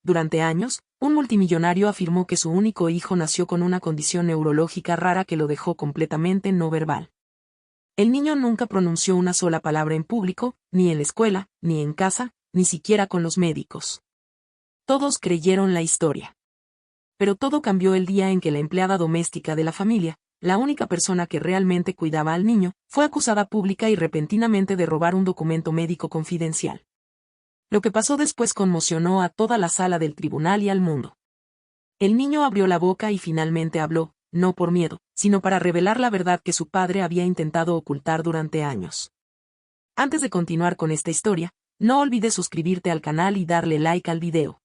durante años, un multimillonario afirmó que su único hijo nació con una condición neurológica rara que lo dejó completamente no verbal. El niño nunca pronunció una sola palabra en público, ni en la escuela, ni en casa, ni siquiera con los médicos. Todos creyeron la historia. Pero todo cambió el día en que la empleada doméstica de la familia, la única persona que realmente cuidaba al niño, fue acusada pública y repentinamente de robar un documento médico confidencial. Lo que pasó después conmocionó a toda la sala del tribunal y al mundo. El niño abrió la boca y finalmente habló, no por miedo, sino para revelar la verdad que su padre había intentado ocultar durante años. Antes de continuar con esta historia, no olvides suscribirte al canal y darle like al video.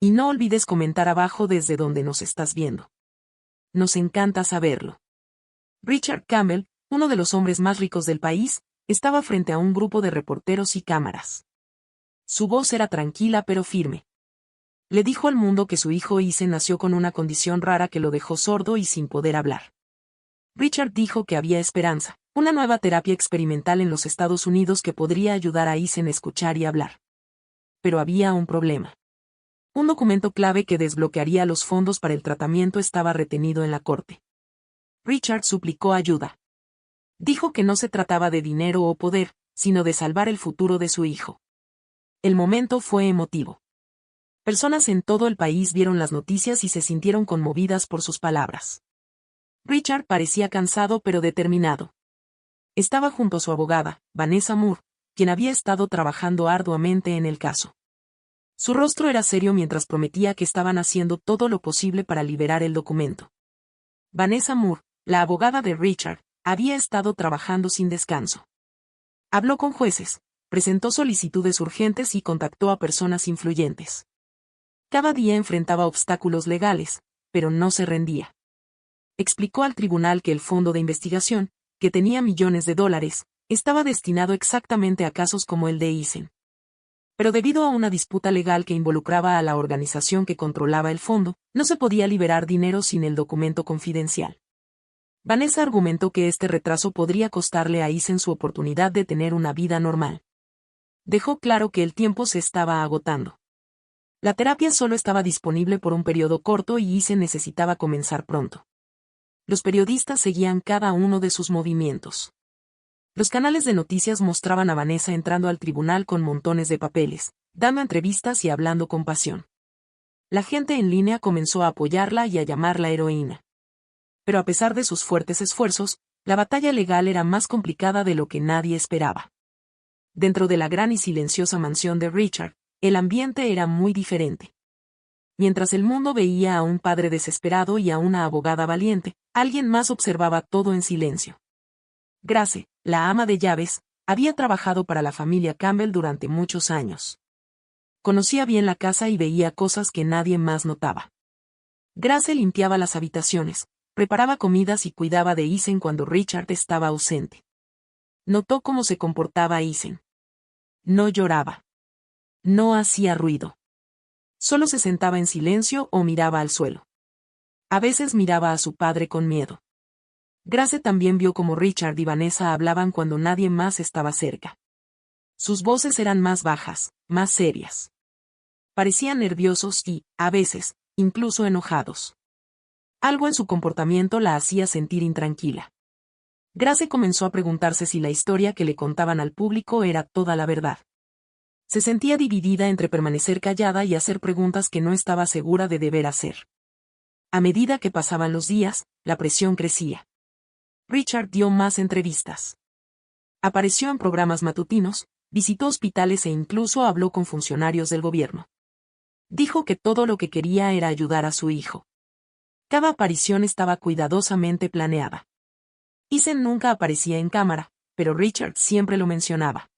Y no olvides comentar abajo desde donde nos estás viendo. Nos encanta saberlo. Richard Campbell, uno de los hombres más ricos del país, estaba frente a un grupo de reporteros y cámaras. Su voz era tranquila pero firme. Le dijo al mundo que su hijo Ethan nació con una condición rara que lo dejó sordo y sin poder hablar. Richard dijo que había esperanza, una nueva terapia experimental en los Estados Unidos que podría ayudar a Ethan a escuchar y hablar. Pero había un problema. Un documento clave que desbloquearía los fondos para el tratamiento estaba retenido en la corte. Richard suplicó ayuda. Dijo que no se trataba de dinero o poder, sino de salvar el futuro de su hijo. El momento fue emotivo. Personas en todo el país vieron las noticias y se sintieron conmovidas por sus palabras. Richard parecía cansado pero determinado. Estaba junto a su abogada, Vanessa Moore, quien había estado trabajando arduamente en el caso. Su rostro era serio mientras prometía que estaban haciendo todo lo posible para liberar el documento. Vanessa Moore, la abogada de Richard, había estado trabajando sin descanso. Habló con jueces, presentó solicitudes urgentes y contactó a personas influyentes. Cada día enfrentaba obstáculos legales, pero no se rendía. Explicó al tribunal que el fondo de investigación, que tenía millones de dólares, estaba destinado exactamente a casos como el de Ethan. Pero debido a una disputa legal que involucraba a la organización que controlaba el fondo, no se podía liberar dinero sin el documento confidencial. Vanessa argumentó que este retraso podría costarle a Ethan su oportunidad de tener una vida normal. Dejó claro que el tiempo se estaba agotando. La terapia solo estaba disponible por un periodo corto y Ethan necesitaba comenzar pronto. Los periodistas seguían cada uno de sus movimientos. Los canales de noticias mostraban a Vanessa entrando al tribunal con montones de papeles, dando entrevistas y hablando con pasión. La gente en línea comenzó a apoyarla y a llamarla heroína. Pero a pesar de sus fuertes esfuerzos, la batalla legal era más complicada de lo que nadie esperaba. Dentro de la gran y silenciosa mansión de Richard, el ambiente era muy diferente. Mientras el mundo veía a un padre desesperado y a una abogada valiente, alguien más observaba todo en silencio. Grace, la ama de llaves, había trabajado para la familia Campbell durante muchos años. Conocía bien la casa y veía cosas que nadie más notaba. Grace limpiaba las habitaciones, preparaba comidas y cuidaba de Ethan cuando Richard estaba ausente. Notó cómo se comportaba Ethan. No lloraba. No hacía ruido. Solo se sentaba en silencio o miraba al suelo. A veces miraba a su padre con miedo. Grace también vio cómo Richard y Vanessa hablaban cuando nadie más estaba cerca. Sus voces eran más bajas, más serias. Parecían nerviosos y, a veces, incluso enojados. Algo en su comportamiento la hacía sentir intranquila. Grace comenzó a preguntarse si la historia que le contaban al público era toda la verdad. Se sentía dividida entre permanecer callada y hacer preguntas que no estaba segura de deber hacer. A medida que pasaban los días, la presión crecía. Richard dio más entrevistas. Apareció en programas matutinos, visitó hospitales e incluso habló con funcionarios del gobierno. Dijo que todo lo que quería era ayudar a su hijo. Cada aparición estaba cuidadosamente planeada. Ethan nunca aparecía en cámara, pero Richard siempre lo mencionaba.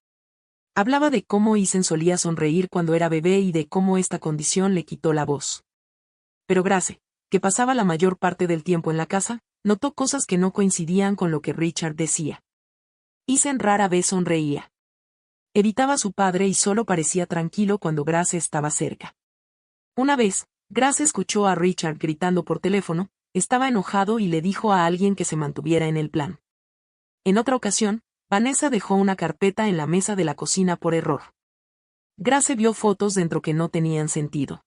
Hablaba de cómo Ethan solía sonreír cuando era bebé y de cómo esta condición le quitó la voz. Pero Grace, que pasaba la mayor parte del tiempo en la casa, notó cosas que no coincidían con lo que Richard decía. Ethan rara vez sonreía. Evitaba a su padre y solo parecía tranquilo cuando Grace estaba cerca. Una vez, Grace escuchó a Richard gritando por teléfono, estaba enojado y le dijo a alguien que se mantuviera en el plan. En otra ocasión, Vanessa dejó una carpeta en la mesa de la cocina por error. Grace vio fotos dentro que no tenían sentido.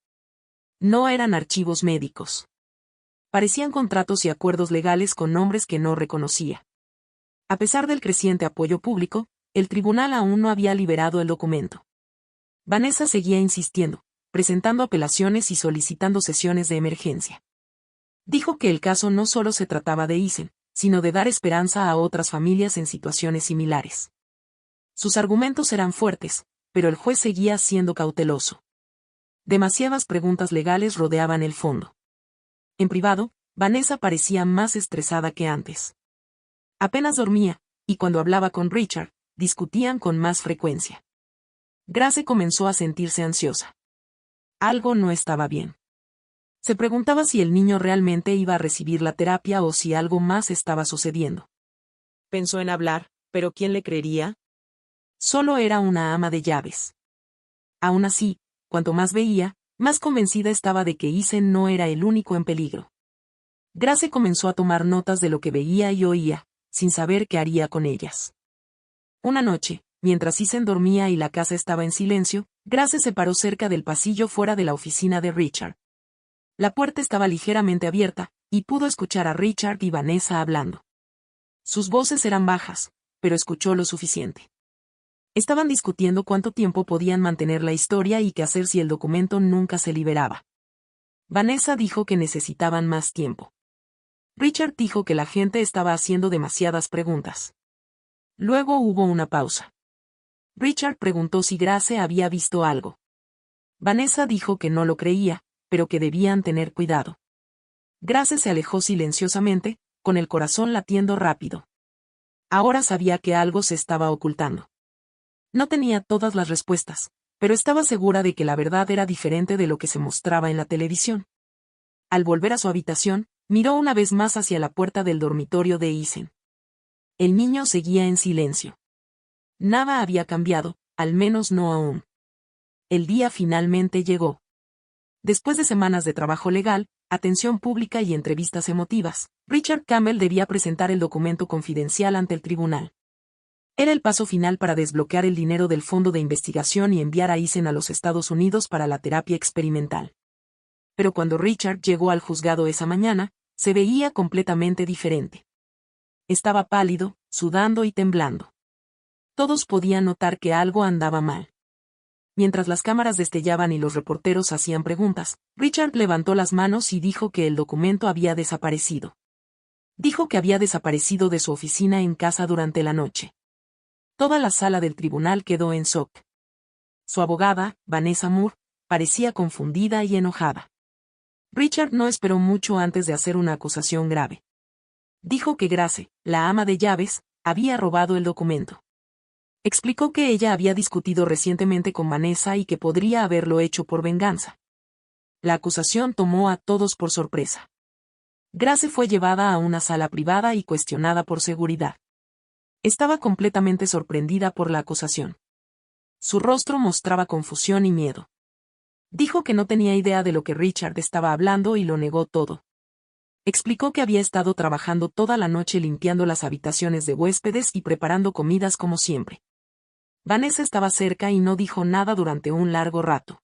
No eran archivos médicos. Parecían contratos y acuerdos legales con nombres que no reconocía. A pesar del creciente apoyo público, el tribunal aún no había liberado el documento. Vanessa seguía insistiendo, presentando apelaciones y solicitando sesiones de emergencia. Dijo que el caso no solo se trataba de Eason, sino de dar esperanza a otras familias en situaciones similares. Sus argumentos eran fuertes, pero el juez seguía siendo cauteloso. Demasiadas preguntas legales rodeaban el fondo. En privado, Vanessa parecía más estresada que antes. Apenas dormía, y cuando hablaba con Richard, discutían con más frecuencia. Grace comenzó a sentirse ansiosa. Algo no estaba bien. Se preguntaba si el niño realmente iba a recibir la terapia o si algo más estaba sucediendo. Pensó en hablar, pero ¿quién le creería? Solo era una ama de llaves. Aún así, cuanto más veía, más convencida estaba de que Eason no era el único en peligro. Grace comenzó a tomar notas de lo que veía y oía, sin saber qué haría con ellas. Una noche, mientras Eason dormía y la casa estaba en silencio, Grace se paró cerca del pasillo fuera de la oficina de Richard. La puerta estaba ligeramente abierta, y pudo escuchar a Richard y Vanessa hablando. Sus voces eran bajas, pero escuchó lo suficiente. Estaban discutiendo cuánto tiempo podían mantener la historia y qué hacer si el documento nunca se liberaba. Vanessa dijo que necesitaban más tiempo. Richard dijo que la gente estaba haciendo demasiadas preguntas. Luego hubo una pausa. Richard preguntó si Grace había visto algo. Vanessa dijo que no lo creía, pero que debían tener cuidado. Grace se alejó silenciosamente, con el corazón latiendo rápido. Ahora sabía que algo se estaba ocultando. No tenía todas las respuestas, pero estaba segura de que la verdad era diferente de lo que se mostraba en la televisión. Al volver a su habitación, miró una vez más hacia la puerta del dormitorio de Eason. El niño seguía en silencio. Nada había cambiado, al menos no aún. El día finalmente llegó. Después de semanas de trabajo legal, atención pública y entrevistas emotivas, Richard Campbell debía presentar el documento confidencial ante el tribunal. Era el paso final para desbloquear el dinero del fondo de investigación y enviar a Eason a los Estados Unidos para la terapia experimental. Pero cuando Richard llegó al juzgado esa mañana, se veía completamente diferente. Estaba pálido, sudando y temblando. Todos podían notar que algo andaba mal. Mientras las cámaras destellaban y los reporteros hacían preguntas, Richard levantó las manos y dijo que el documento había desaparecido. Dijo que había desaparecido de su oficina en casa durante la noche. Toda la sala del tribunal quedó en shock. Su abogada, Vanessa Moore, parecía confundida y enojada. Richard no esperó mucho antes de hacer una acusación grave. Dijo que Grace, la ama de llaves, había robado el documento. Explicó que ella había discutido recientemente con Vanessa y que podría haberlo hecho por venganza. La acusación tomó a todos por sorpresa. Grace fue llevada a una sala privada y cuestionada por seguridad. Estaba completamente sorprendida por la acusación. Su rostro mostraba confusión y miedo. Dijo que no tenía idea de lo que Richard estaba hablando y lo negó todo. Explicó que había estado trabajando toda la noche limpiando las habitaciones de huéspedes y preparando comidas como siempre. Vanessa estaba cerca y no dijo nada durante un largo rato.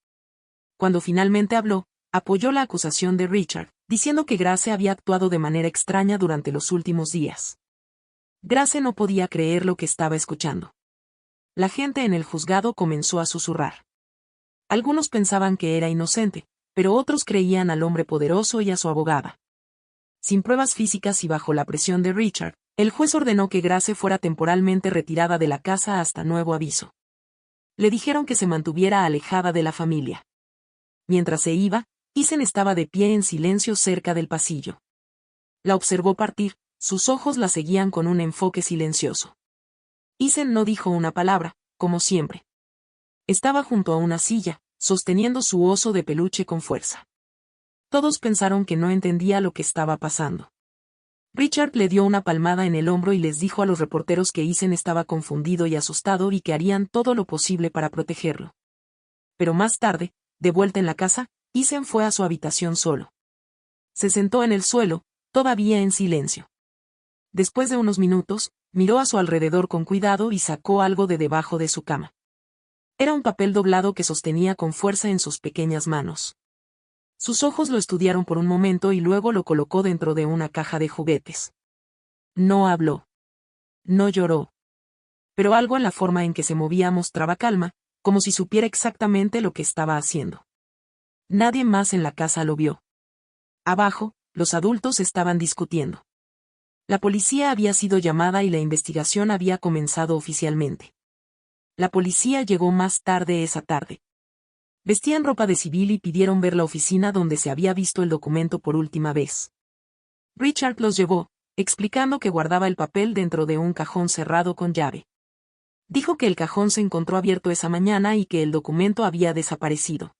Cuando finalmente habló, apoyó la acusación de Richard, diciendo que Grace había actuado de manera extraña durante los últimos días. Grace no podía creer lo que estaba escuchando. La gente en el juzgado comenzó a susurrar. Algunos pensaban que era inocente, pero otros creían al hombre poderoso y a su abogada. Sin pruebas físicas y bajo la presión de Richard, el juez ordenó que Grace fuera temporalmente retirada de la casa hasta nuevo aviso. Le dijeron que se mantuviera alejada de la familia. Mientras se iba, Eason estaba de pie en silencio cerca del pasillo. La observó partir, sus ojos la seguían con un enfoque silencioso. Eason no dijo una palabra, como siempre. Estaba junto a una silla, sosteniendo su oso de peluche con fuerza. Todos pensaron que no entendía lo que estaba pasando. Richard le dio una palmada en el hombro y les dijo a los reporteros que Eason estaba confundido y asustado y que harían todo lo posible para protegerlo. Pero más tarde, de vuelta en la casa, Eason fue a su habitación solo. Se sentó en el suelo, todavía en silencio. Después de unos minutos, miró a su alrededor con cuidado y sacó algo de debajo de su cama. Era un papel doblado que sostenía con fuerza en sus pequeñas manos. Sus ojos lo estudiaron por un momento y luego lo colocó dentro de una caja de juguetes. No habló. No lloró. Pero algo en la forma en que se movía mostraba calma, como si supiera exactamente lo que estaba haciendo. Nadie más en la casa lo vio. Abajo, los adultos estaban discutiendo. La policía había sido llamada y la investigación había comenzado oficialmente. La policía llegó más tarde esa tarde. Vestían ropa de civil y pidieron ver la oficina donde se había visto el documento por última vez. Richard los llevó, explicando que guardaba el papel dentro de un cajón cerrado con llave. Dijo que el cajón se encontró abierto esa mañana y que el documento había desaparecido.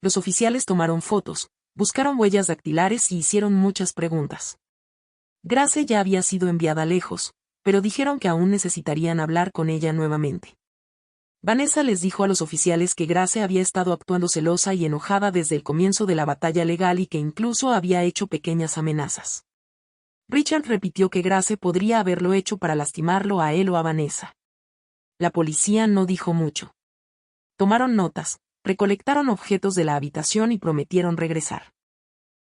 Los oficiales tomaron fotos, buscaron huellas dactilares y hicieron muchas preguntas. Grace ya había sido enviada lejos, pero dijeron que aún necesitarían hablar con ella nuevamente. Vanessa les dijo a los oficiales que Grace había estado actuando celosa y enojada desde el comienzo de la batalla legal y que incluso había hecho pequeñas amenazas. Richard repitió que Grace podría haberlo hecho para lastimarlo a él o a Vanessa. La policía no dijo mucho. Tomaron notas, recolectaron objetos de la habitación y prometieron regresar.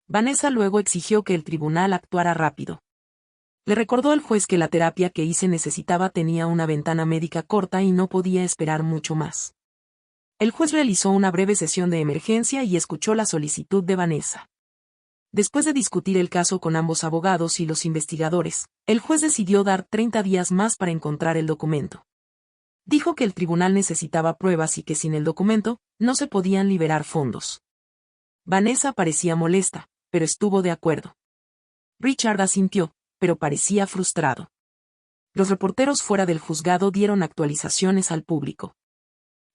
Vanessa luego exigió que el tribunal actuara rápido. Le recordó al juez que la terapia que Isen necesitaba tenía una ventana médica corta y no podía esperar mucho más. El juez realizó una breve sesión de emergencia y escuchó la solicitud de Vanessa. Después de discutir el caso con ambos abogados y los investigadores, el juez decidió dar 30 días más para encontrar el documento. Dijo que el tribunal necesitaba pruebas y que sin el documento, no se podían liberar fondos. Vanessa parecía molesta, pero estuvo de acuerdo. Richard asintió, pero parecía frustrado. Los reporteros fuera del juzgado dieron actualizaciones al público.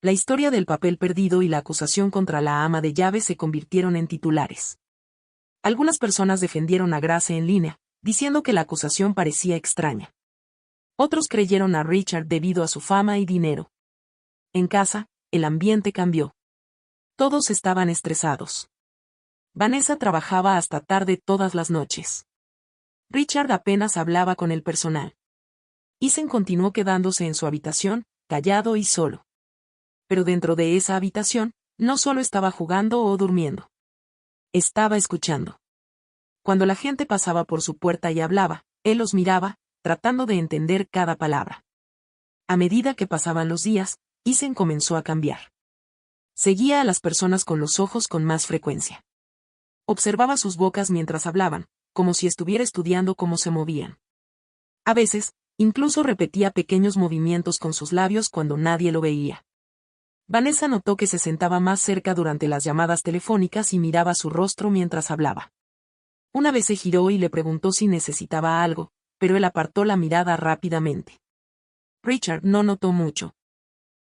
La historia del papel perdido y la acusación contra la ama de llaves se convirtieron en titulares. Algunas personas defendieron a Grace en línea, diciendo que la acusación parecía extraña. Otros creyeron a Richard debido a su fama y dinero. En casa, el ambiente cambió. Todos estaban estresados. Vanessa trabajaba hasta tarde todas las noches. Richard apenas hablaba con el personal. Isen continuó quedándose en su habitación, callado y solo. Pero dentro de esa habitación, no solo estaba jugando o durmiendo. Estaba escuchando. Cuando la gente pasaba por su puerta y hablaba, él los miraba, tratando de entender cada palabra. A medida que pasaban los días, Isen comenzó a cambiar. Seguía a las personas con los ojos con más frecuencia. Observaba sus bocas mientras hablaban, como si estuviera estudiando cómo se movían. A veces, incluso repetía pequeños movimientos con sus labios cuando nadie lo veía. Vanessa notó que se sentaba más cerca durante las llamadas telefónicas y miraba su rostro mientras hablaba. Una vez se giró y le preguntó si necesitaba algo, pero él apartó la mirada rápidamente. Richard no notó mucho.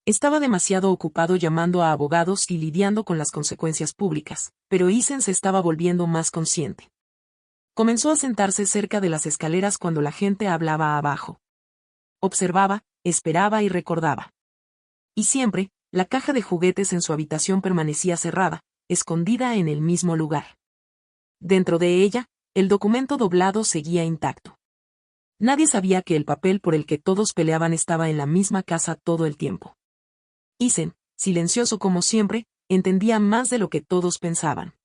Estaba demasiado ocupado llamando a abogados y lidiando con las consecuencias públicas, pero Isen se estaba volviendo más consciente. Comenzó a sentarse cerca de las escaleras cuando la gente hablaba abajo. Observaba, esperaba y recordaba. Y siempre, la caja de juguetes en su habitación permanecía cerrada, escondida en el mismo lugar. Dentro de ella, el documento doblado seguía intacto. Nadie sabía que el papel por el que todos peleaban estaba en la misma casa todo el tiempo. Isen, silencioso como siempre, entendía más de lo que todos pensaban.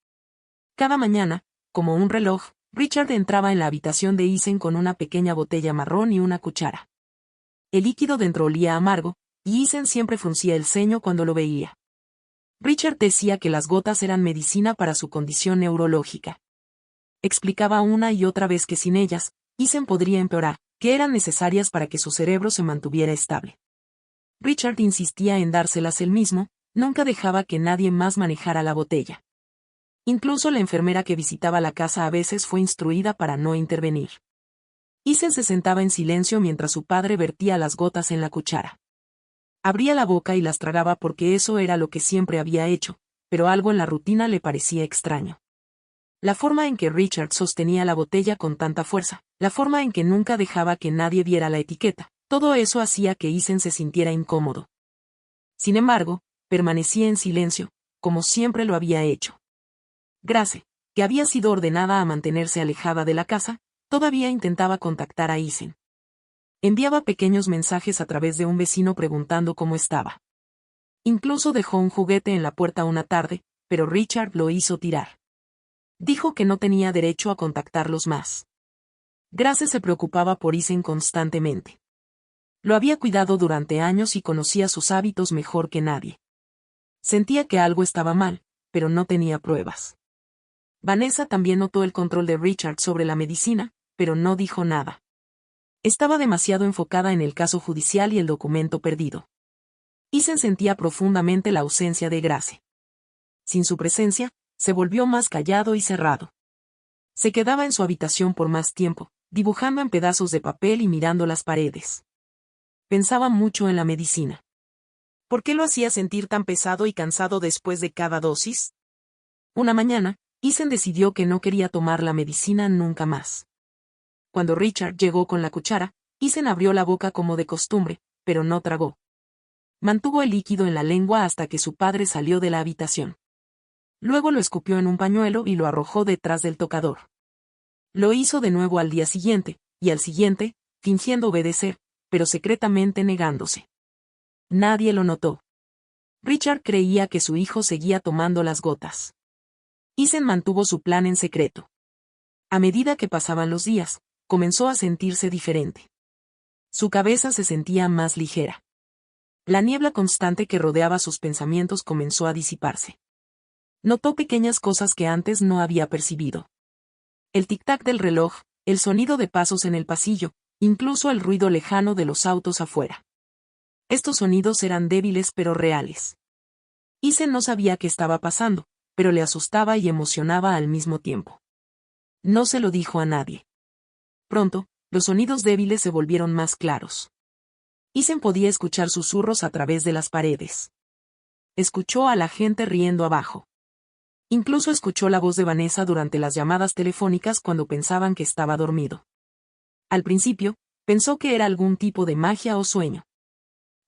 Cada mañana, como un reloj, Richard entraba en la habitación de Isen con una pequeña botella marrón y una cuchara. El líquido dentro olía amargo, y Isen siempre fruncía el ceño cuando lo veía. Richard decía que las gotas eran medicina para su condición neurológica. Explicaba una y otra vez que sin ellas, Isen podría empeorar, que eran necesarias para que su cerebro se mantuviera estable. Richard insistía en dárselas él mismo, nunca dejaba que nadie más manejara la botella. Incluso la enfermera que visitaba la casa a veces fue instruida para no intervenir. Isen se sentaba en silencio mientras su padre vertía las gotas en la cuchara. Abría la boca y las tragaba porque eso era lo que siempre había hecho, pero algo en la rutina le parecía extraño. La forma en que Richard sostenía la botella con tanta fuerza, la forma en que nunca dejaba que nadie viera la etiqueta, todo eso hacía que Isen se sintiera incómodo. Sin embargo, permanecía en silencio, como siempre lo había hecho. Grace, que había sido ordenada a mantenerse alejada de la casa, todavía intentaba contactar a Isen. Enviaba pequeños mensajes a través de un vecino preguntando cómo estaba. Incluso dejó un juguete en la puerta una tarde, pero Richard lo hizo tirar. Dijo que no tenía derecho a contactarlos más. Grace se preocupaba por Ethan constantemente. Lo había cuidado durante años y conocía sus hábitos mejor que nadie. Sentía que algo estaba mal, pero no tenía pruebas. Vanessa también notó el control de Richard sobre la medicina, pero no dijo nada. Estaba demasiado enfocada en el caso judicial y el documento perdido. Ethan sentía profundamente la ausencia de Grace. Sin su presencia, se volvió más callado y cerrado. Se quedaba en su habitación por más tiempo, dibujando en pedazos de papel y mirando las paredes. Pensaba mucho en la medicina. ¿Por qué lo hacía sentir tan pesado y cansado después de cada dosis? Una mañana, Ethan decidió que no quería tomar la medicina nunca más. Cuando Richard llegó con la cuchara, Ethan abrió la boca como de costumbre, pero no tragó. Mantuvo el líquido en la lengua hasta que su padre salió de la habitación. Luego lo escupió en un pañuelo y lo arrojó detrás del tocador. Lo hizo de nuevo al día siguiente, y al siguiente, fingiendo obedecer, pero secretamente negándose. Nadie lo notó. Richard creía que su hijo seguía tomando las gotas. Ethan mantuvo su plan en secreto. A medida que pasaban los días, comenzó a sentirse diferente. Su cabeza se sentía más ligera. La niebla constante que rodeaba sus pensamientos comenzó a disiparse. Notó pequeñas cosas que antes no había percibido. El tic-tac del reloj, el sonido de pasos en el pasillo, incluso el ruido lejano de los autos afuera. Estos sonidos eran débiles pero reales. Ethan no sabía qué estaba pasando, pero le asustaba y emocionaba al mismo tiempo. No se lo dijo a nadie. Pronto, los sonidos débiles se volvieron más claros. Ethan podía escuchar susurros a través de las paredes. Escuchó a la gente riendo abajo. Incluso escuchó la voz de Vanessa durante las llamadas telefónicas cuando pensaban que estaba dormido. Al principio, pensó que era algún tipo de magia o sueño.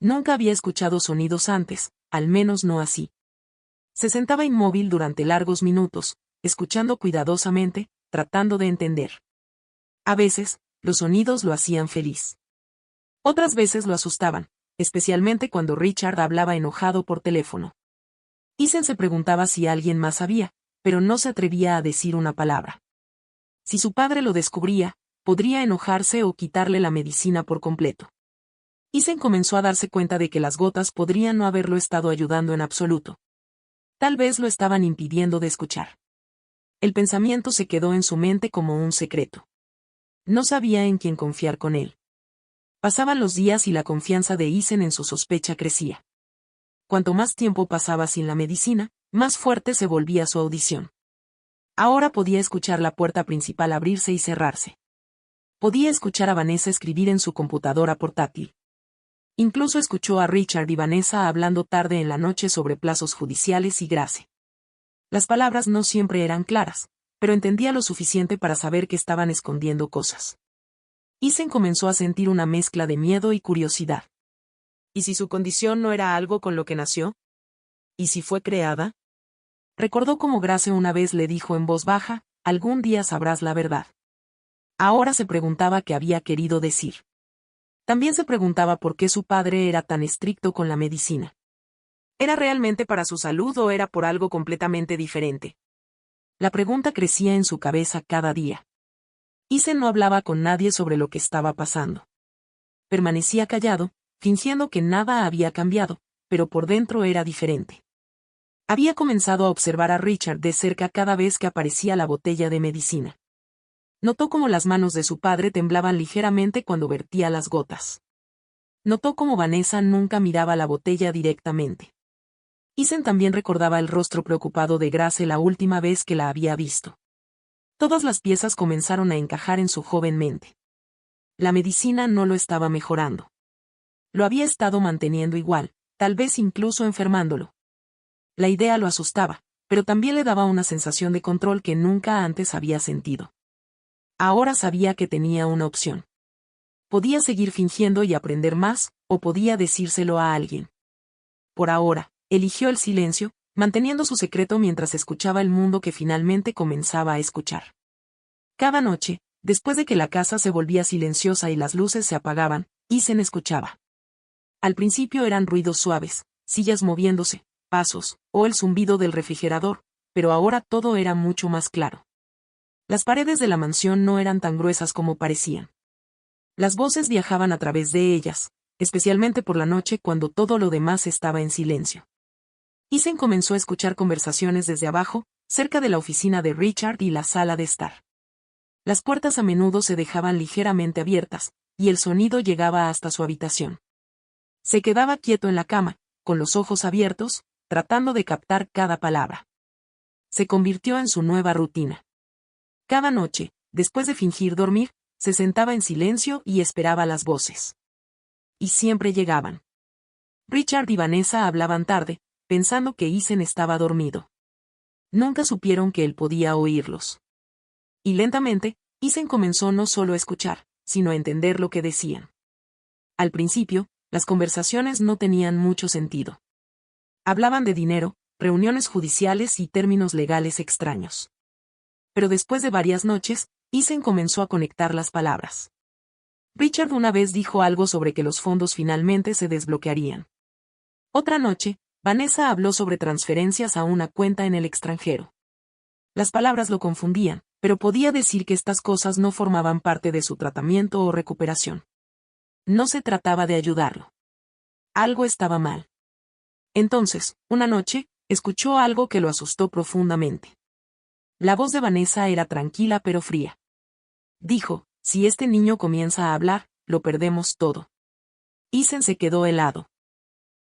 Nunca había escuchado sonidos antes, al menos no así. Se sentaba inmóvil durante largos minutos, escuchando cuidadosamente, tratando de entender. A veces, los sonidos lo hacían feliz. Otras veces lo asustaban, especialmente cuando Richard hablaba enojado por teléfono. Ethan se preguntaba si alguien más sabía, pero no se atrevía a decir una palabra. Si su padre lo descubría, podría enojarse o quitarle la medicina por completo. Ethan comenzó a darse cuenta de que las gotas podrían no haberlo estado ayudando en absoluto. Tal vez lo estaban impidiendo de escuchar. El pensamiento se quedó en su mente como un secreto. No sabía en quién confiar con él. Pasaban los días y la confianza de Ethan en su sospecha crecía. Cuanto más tiempo pasaba sin la medicina, más fuerte se volvía su audición. Ahora podía escuchar la puerta principal abrirse y cerrarse. Podía escuchar a Vanessa escribir en su computadora portátil. Incluso escuchó a Richard y Vanessa hablando tarde en la noche sobre plazos judiciales y Grace. Las palabras no siempre eran claras, pero entendía lo suficiente para saber que estaban escondiendo cosas. Ethan comenzó a sentir una mezcla de miedo y curiosidad. ¿Y si su condición no era algo con lo que nació? ¿Y si fue creada? Recordó cómo Grace una vez le dijo en voz baja, algún día sabrás la verdad. Ahora se preguntaba qué había querido decir. También se preguntaba por qué su padre era tan estricto con la medicina. ¿Era realmente para su salud o era por algo completamente diferente? La pregunta crecía en su cabeza cada día. Ethan no hablaba con nadie sobre lo que estaba pasando. Permanecía callado, fingiendo que nada había cambiado, pero por dentro era diferente. Había comenzado a observar a Richard de cerca cada vez que aparecía la botella de medicina. Notó cómo las manos de su padre temblaban ligeramente cuando vertía las gotas. Notó cómo Vanessa nunca miraba la botella directamente. Ethan también recordaba el rostro preocupado de Grace la última vez que la había visto. Todas las piezas comenzaron a encajar en su joven mente. La medicina no lo estaba mejorando. Lo había estado manteniendo igual, tal vez incluso enfermándolo. La idea lo asustaba, pero también le daba una sensación de control que nunca antes había sentido. Ahora sabía que tenía una opción. Podía seguir fingiendo y aprender más, o podía decírselo a alguien. Por ahora, eligió el silencio, manteniendo su secreto mientras escuchaba el mundo que finalmente comenzaba a escuchar. Cada noche, después de que la casa se volvía silenciosa y las luces se apagaban, Ethan escuchaba. Al principio eran ruidos suaves, sillas moviéndose, pasos, o el zumbido del refrigerador, pero ahora todo era mucho más claro. Las paredes de la mansión no eran tan gruesas como parecían. Las voces viajaban a través de ellas, especialmente por la noche cuando todo lo demás estaba en silencio. Ethan comenzó a escuchar conversaciones desde abajo, cerca de la oficina de Richard y la sala de estar. Las puertas a menudo se dejaban ligeramente abiertas, y el sonido llegaba hasta su habitación. Se quedaba quieto en la cama, con los ojos abiertos, tratando de captar cada palabra. Se convirtió en su nueva rutina. Cada noche, después de fingir dormir, se sentaba en silencio y esperaba las voces. Y siempre llegaban. Richard y Vanessa hablaban tarde, pensando que Ethan estaba dormido. Nunca supieron que él podía oírlos. Y lentamente, Ethan comenzó no solo a escuchar, sino a entender lo que decían. Al principio, las conversaciones no tenían mucho sentido. Hablaban de dinero, reuniones judiciales y términos legales extraños. Pero después de varias noches, Ethan comenzó a conectar las palabras. Richard una vez dijo algo sobre que los fondos finalmente se desbloquearían. Otra noche, Vanessa habló sobre transferencias a una cuenta en el extranjero. Las palabras lo confundían, pero podía decir que estas cosas no formaban parte de su tratamiento o recuperación. No se trataba de ayudarlo. Algo estaba mal. Entonces, una noche, escuchó algo que lo asustó profundamente. La voz de Vanessa era tranquila pero fría. Dijo, si este niño comienza a hablar, lo perdemos todo. Ethan se quedó helado.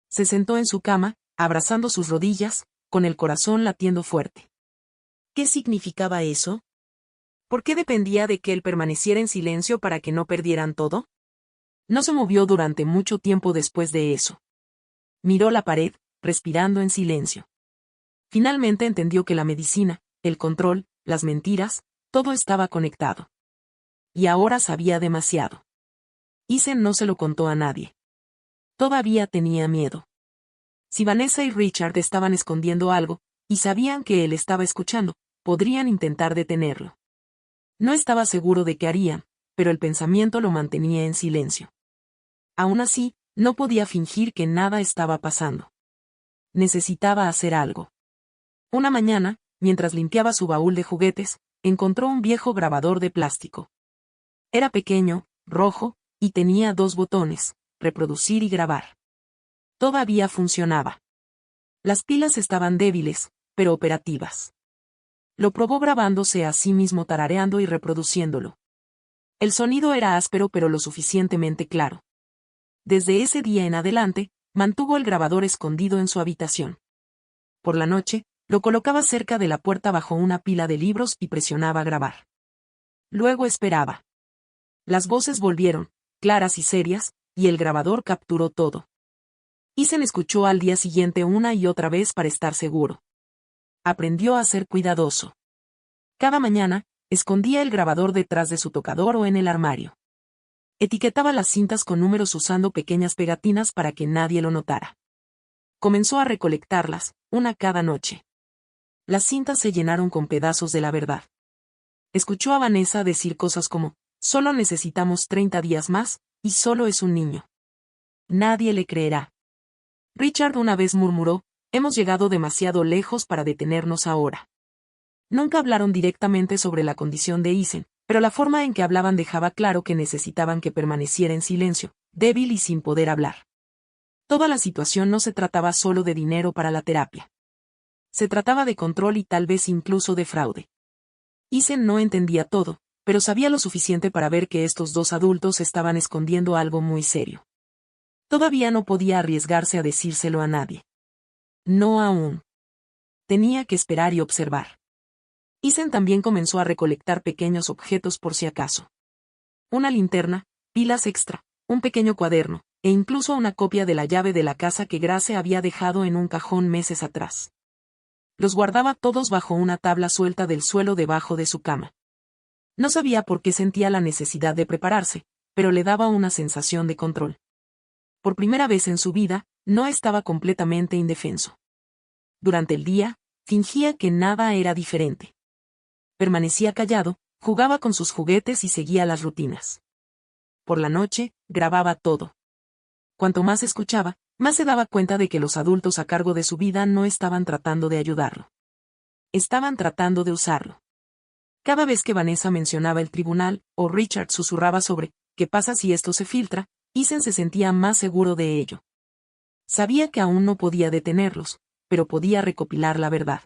Se sentó en su cama, abrazando sus rodillas, con el corazón latiendo fuerte. ¿Qué significaba eso? ¿Por qué dependía de que él permaneciera en silencio para que no perdieran todo? No se movió durante mucho tiempo después de eso. Miró la pared, respirando en silencio. Finalmente entendió que la medicina, el control, las mentiras, todo estaba conectado. Y ahora sabía demasiado. Ethan no se lo contó a nadie. Todavía tenía miedo. Si Vanessa y Richard estaban escondiendo algo, y sabían que él estaba escuchando, podrían intentar detenerlo. No estaba seguro de qué harían, pero el pensamiento lo mantenía en silencio. Aún así, no podía fingir que nada estaba pasando. Necesitaba hacer algo. Una mañana, mientras limpiaba su baúl de juguetes, encontró un viejo grabador de plástico. Era pequeño, rojo, y tenía 2 botones, reproducir y grabar. Todavía funcionaba. Las pilas estaban débiles, pero operativas. Lo probó grabándose a sí mismo tarareando y reproduciéndolo. El sonido era áspero pero lo suficientemente claro. Desde ese día en adelante, mantuvo el grabador escondido en su habitación. Por la noche, lo colocaba cerca de la puerta bajo una pila de libros y presionaba grabar. Luego esperaba. Las voces volvieron, claras y serias, y el grabador capturó todo. Ethan escuchó al día siguiente una y otra vez para estar seguro. Aprendió a ser cuidadoso. Cada mañana, escondía el grabador detrás de su tocador o en el armario. Etiquetaba las cintas con números usando pequeñas pegatinas para que nadie lo notara. Comenzó a recolectarlas, una cada noche. Las cintas se llenaron con pedazos de la verdad. Escuchó a Vanessa decir cosas como, solo necesitamos 30 días más, y solo es un niño. Nadie le creerá. Richard una vez murmuró, hemos llegado demasiado lejos para detenernos ahora. Nunca hablaron directamente sobre la condición de Ethan, pero la forma en que hablaban dejaba claro que necesitaban que permaneciera en silencio, débil y sin poder hablar. Toda la situación no se trataba solo de dinero para la terapia. Se trataba de control y tal vez incluso de fraude. Ethan no entendía todo, pero sabía lo suficiente para ver que estos 2 adultos estaban escondiendo algo muy serio. Todavía no podía arriesgarse a decírselo a nadie. No aún. Tenía que esperar y observar. Ethan también comenzó a recolectar pequeños objetos por si acaso. Una linterna, pilas extra, un pequeño cuaderno, e incluso una copia de la llave de la casa que Grace había dejado en un cajón meses atrás. Los guardaba todos bajo una tabla suelta del suelo debajo de su cama. No sabía por qué sentía la necesidad de prepararse, pero le daba una sensación de control. Por primera vez en su vida, no estaba completamente indefenso. Durante el día, fingía que nada era diferente. Permanecía callado, jugaba con sus juguetes y seguía las rutinas. Por la noche, grababa todo. Cuanto más escuchaba, más se daba cuenta de que los adultos a cargo de su vida no estaban tratando de ayudarlo. Estaban tratando de usarlo. Cada vez que Vanessa mencionaba el tribunal, o Richard susurraba sobre ¿qué pasa si esto se filtra?, Eason se sentía más seguro de ello. Sabía que aún no podía detenerlos, pero podía recopilar la verdad.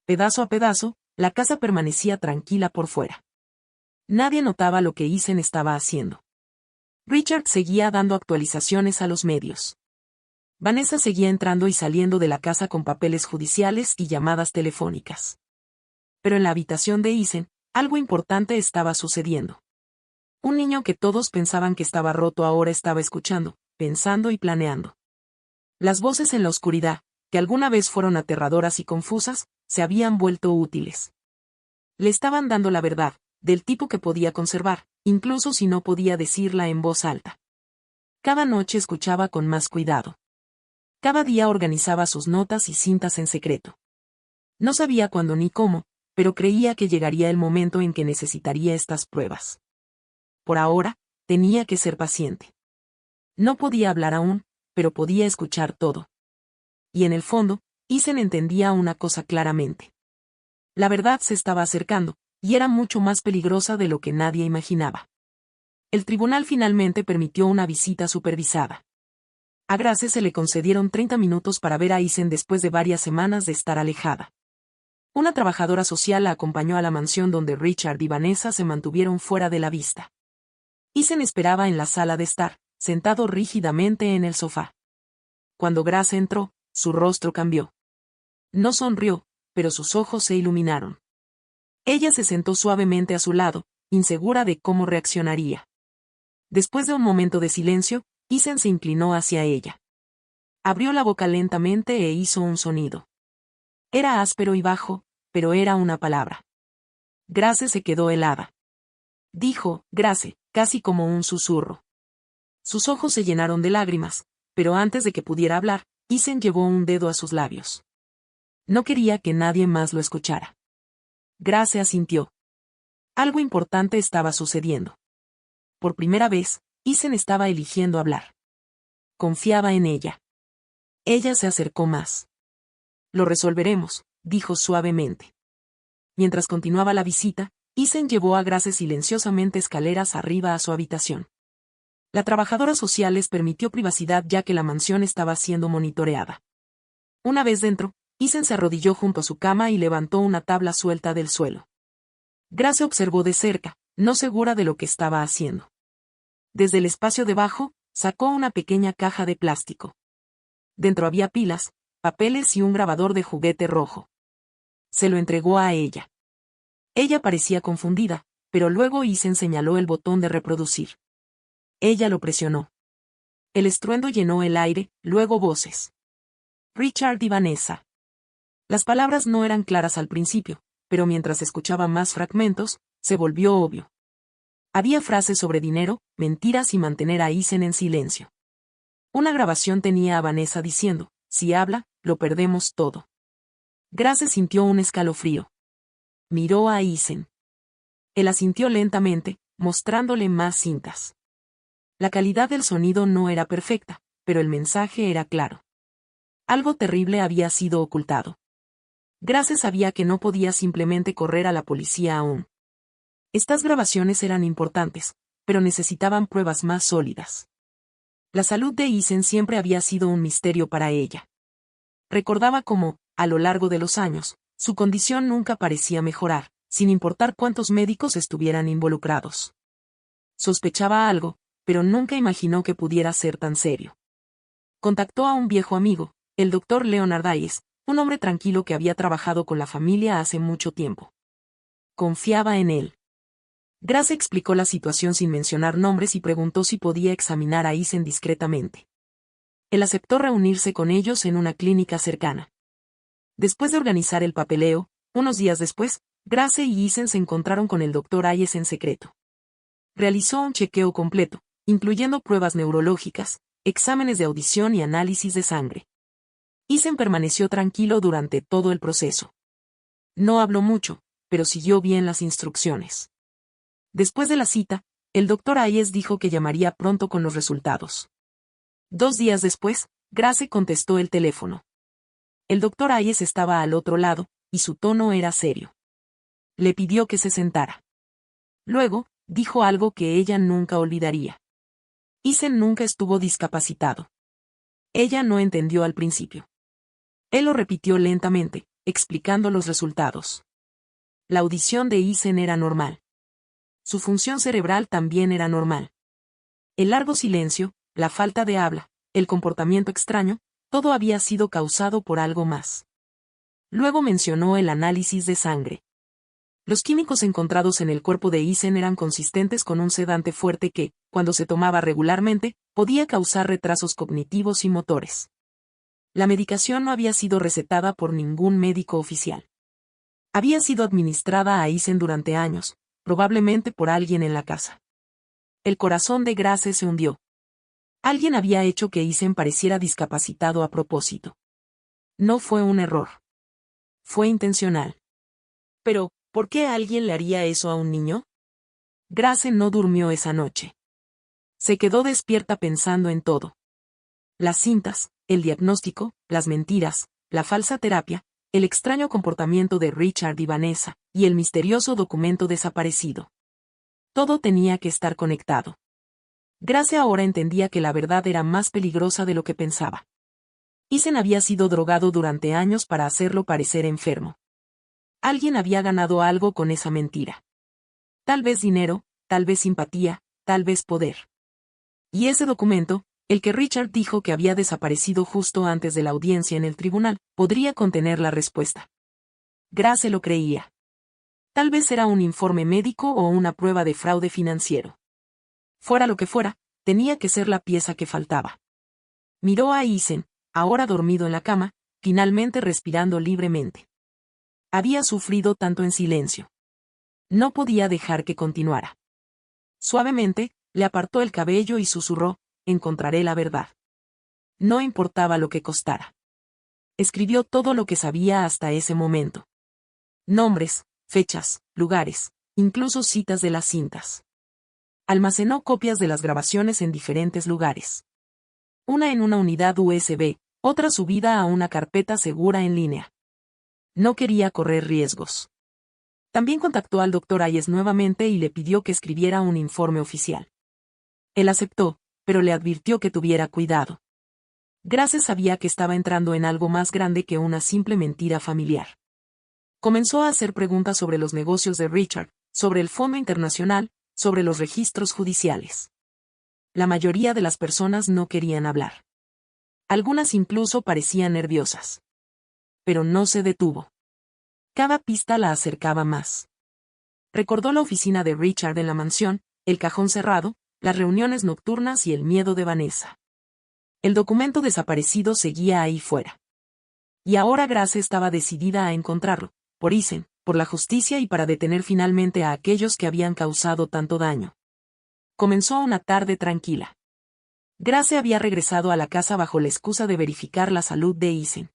Pedazo a pedazo, la casa permanecía tranquila por fuera. Nadie notaba lo que Eason estaba haciendo. Richard seguía dando actualizaciones a los medios. Vanessa seguía entrando y saliendo de la casa con papeles judiciales y llamadas telefónicas. Pero en la habitación de Eason, algo importante estaba sucediendo. Un niño que todos pensaban que estaba roto ahora estaba escuchando, pensando y planeando. Las voces en la oscuridad, que alguna vez fueron aterradoras y confusas, se habían vuelto útiles. Le estaban dando la verdad, del tipo que podía conservar, incluso si no podía decirla en voz alta. Cada noche escuchaba con más cuidado. Cada día organizaba sus notas y cintas en secreto. No sabía cuándo ni cómo, pero creía que llegaría el momento en que necesitaría estas pruebas. Por ahora, tenía que ser paciente. No podía hablar aún, pero podía escuchar todo. Y en el fondo, Eason entendía una cosa claramente. La verdad se estaba acercando, y era mucho más peligrosa de lo que nadie imaginaba. El tribunal finalmente permitió una visita supervisada. A Grace se le concedieron 30 minutos para ver a Eason después de varias semanas de estar alejada. Una trabajadora social la acompañó a la mansión donde Richard y Vanessa se mantuvieron fuera de la vista. Eason esperaba en la sala de estar, sentado rígidamente en el sofá. Cuando Grace entró, su rostro cambió. No sonrió, pero sus ojos se iluminaron. Ella se sentó suavemente a su lado, insegura de cómo reaccionaría. Después de un momento de silencio, Eason se inclinó hacia ella. Abrió la boca lentamente e hizo un sonido. Era áspero y bajo, pero era una palabra. Grace se quedó helada. Dijo, Grace, casi como un susurro. Sus ojos se llenaron de lágrimas, pero antes de que pudiera hablar, Eason llevó un dedo a sus labios. No quería que nadie más lo escuchara. Grace asintió. Algo importante estaba sucediendo. Por primera vez, Eason estaba eligiendo hablar. Confiaba en ella. Ella se acercó más. Lo resolveremos, dijo suavemente. Mientras continuaba la visita, Eason llevó a Grace silenciosamente escaleras arriba a su habitación. La trabajadora social les permitió privacidad ya que la mansión estaba siendo monitoreada. Una vez dentro, Eason se arrodilló junto a su cama y levantó una tabla suelta del suelo. Grace observó de cerca, no segura de lo que estaba haciendo. Desde el espacio debajo, sacó una pequeña caja de plástico. Dentro había pilas, papeles y un grabador de juguete rojo. Se lo entregó a ella. Ella parecía confundida, pero luego Eason señaló el botón de reproducir. Ella lo presionó. El estruendo llenó el aire, luego voces. Richard y Vanessa. Las palabras no eran claras al principio, pero mientras escuchaba más fragmentos, se volvió obvio. Había frases sobre dinero, mentiras y mantener a Eason en silencio. Una grabación tenía a Vanessa diciendo, si habla, lo perdemos todo. Grace sintió un escalofrío. Miró a Eason. Él asintió lentamente, mostrándole más cintas. La calidad del sonido no era perfecta, pero el mensaje era claro. Algo terrible había sido ocultado. Grace sabía que no podía simplemente correr a la policía aún. Estas grabaciones eran importantes, pero necesitaban pruebas más sólidas. La salud de Eason siempre había sido un misterio para ella. Recordaba cómo, a lo largo de los años, su condición nunca parecía mejorar, sin importar cuántos médicos estuvieran involucrados. Sospechaba algo, pero nunca imaginó que pudiera ser tan serio. Contactó a un viejo amigo, el Dr. Leonard Hayes, un hombre tranquilo que había trabajado con la familia hace mucho tiempo. Confiaba en él. Grace explicó la situación sin mencionar nombres y preguntó si podía examinar a Eason discretamente. Él aceptó reunirse con ellos en una clínica cercana. Después de organizar el papeleo, unos días después, Grace y Eason se encontraron con el Dr. Hayes en secreto. Realizó un chequeo completo, incluyendo pruebas neurológicas, exámenes de audición y análisis de sangre. Eason permaneció tranquilo durante todo el proceso. No habló mucho, pero siguió bien las instrucciones. Después de la cita, el Dr. Hayes dijo que llamaría pronto con los resultados. 2 días después, Grace contestó el teléfono. El doctor Hayes estaba al otro lado, y su tono era serio. Le pidió que se sentara. Luego, dijo algo que ella nunca olvidaría. Isen nunca estuvo discapacitado. Ella no entendió al principio. Él lo repitió lentamente, explicando los resultados. La audición de Isen era normal. Su función cerebral también era normal. El largo silencio, la falta de habla, el comportamiento extraño, todo había sido causado por algo más. Luego mencionó el análisis de sangre. Los químicos encontrados en el cuerpo de Isen eran consistentes con un sedante fuerte que, cuando se tomaba regularmente, podía causar retrasos cognitivos y motores. La medicación no había sido recetada por ningún médico oficial. Había sido administrada a Isen durante años, probablemente por alguien en la casa. El corazón de Grace se hundió. Alguien había hecho que Isen pareciera discapacitado a propósito. No fue un error. Fue intencional. Pero, ¿por qué alguien le haría eso a un niño? Grace no durmió esa noche. Se quedó despierta pensando en todo. Las cintas, el diagnóstico, las mentiras, la falsa terapia, el extraño comportamiento de Richard y Vanessa, y el misterioso documento desaparecido. Todo tenía que estar conectado. Grace ahora entendía que la verdad era más peligrosa de lo que pensaba. Isen había sido drogado durante años para hacerlo parecer enfermo. Alguien había ganado algo con esa mentira. Tal vez dinero, tal vez simpatía, tal vez poder. Y ese documento, el que Richard dijo que había desaparecido justo antes de la audiencia en el tribunal, podría contener la respuesta. Grace lo creía. Tal vez era un informe médico o una prueba de fraude financiero. Fuera lo que fuera, tenía que ser la pieza que faltaba. Miró a Isen, ahora dormido en la cama, finalmente respirando libremente. Había sufrido tanto en silencio. No podía dejar que continuara. Suavemente, le apartó el cabello y susurró, encontraré la verdad. No importaba lo que costara. Escribió todo lo que sabía hasta ese momento. Nombres, fechas, lugares, incluso citas de las cintas. Almacenó copias de las grabaciones en diferentes lugares. Una en una unidad USB, otra subida a una carpeta segura en línea. No quería correr riesgos. También contactó al Dr. Hayes nuevamente y le pidió que escribiera un informe oficial. Él aceptó, pero le advirtió que tuviera cuidado. Grace sabía que estaba entrando en algo más grande que una simple mentira familiar. Comenzó a hacer preguntas sobre los negocios de Richard, sobre el Fondo Internacional, sobre los registros judiciales. La mayoría de las personas no querían hablar. Algunas incluso parecían nerviosas. Pero no se detuvo. Cada pista la acercaba más. Recordó la oficina de Richard en la mansión, el cajón cerrado, las reuniones nocturnas y el miedo de Vanessa. El documento desaparecido seguía ahí fuera. Y ahora Grace estaba decidida a encontrarlo, por Isen, por la justicia y para detener finalmente a aquellos que habían causado tanto daño. Comenzó una tarde tranquila. Grace había regresado a la casa bajo la excusa de verificar la salud de Isen.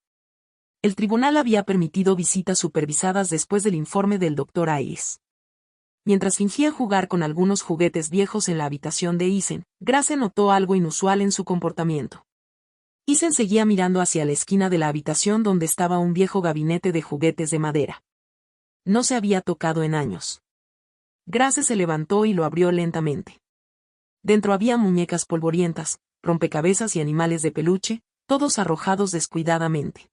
El tribunal había permitido visitas supervisadas después del informe del Dr. Hayes. Mientras fingía jugar con algunos juguetes viejos en la habitación de Isen, Grace notó algo inusual en su comportamiento. Isen seguía mirando hacia la esquina de la habitación donde estaba un viejo gabinete de juguetes de madera. No se había tocado en años. Grace se levantó y lo abrió lentamente. Dentro había muñecas polvorientas, rompecabezas y animales de peluche, todos arrojados descuidadamente.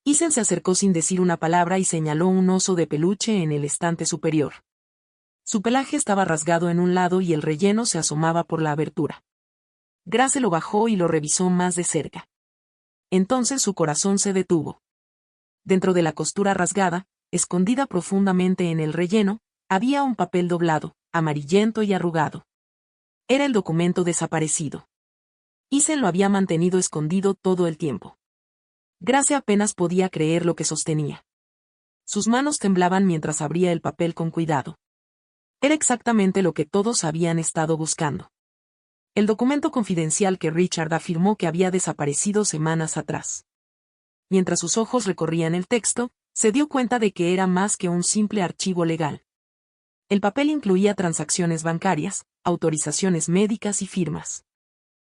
Isen se acercó sin decir una palabra y señaló un oso de peluche en el estante superior. Su pelaje estaba rasgado en un lado y el relleno se asomaba por la abertura. Grace lo bajó y lo revisó más de cerca. Entonces su corazón se detuvo. Dentro de la costura rasgada, escondida profundamente en el relleno, había un papel doblado, amarillento y arrugado. Era el documento desaparecido. Isen lo había mantenido escondido todo el tiempo. Grace apenas podía creer lo que sostenía. Sus manos temblaban mientras abría el papel con cuidado. Era exactamente lo que todos habían estado buscando. El documento confidencial que Richard afirmó que había desaparecido semanas atrás. Mientras sus ojos recorrían el texto, se dio cuenta de que era más que un simple archivo legal. El papel incluía transacciones bancarias, autorizaciones médicas y firmas.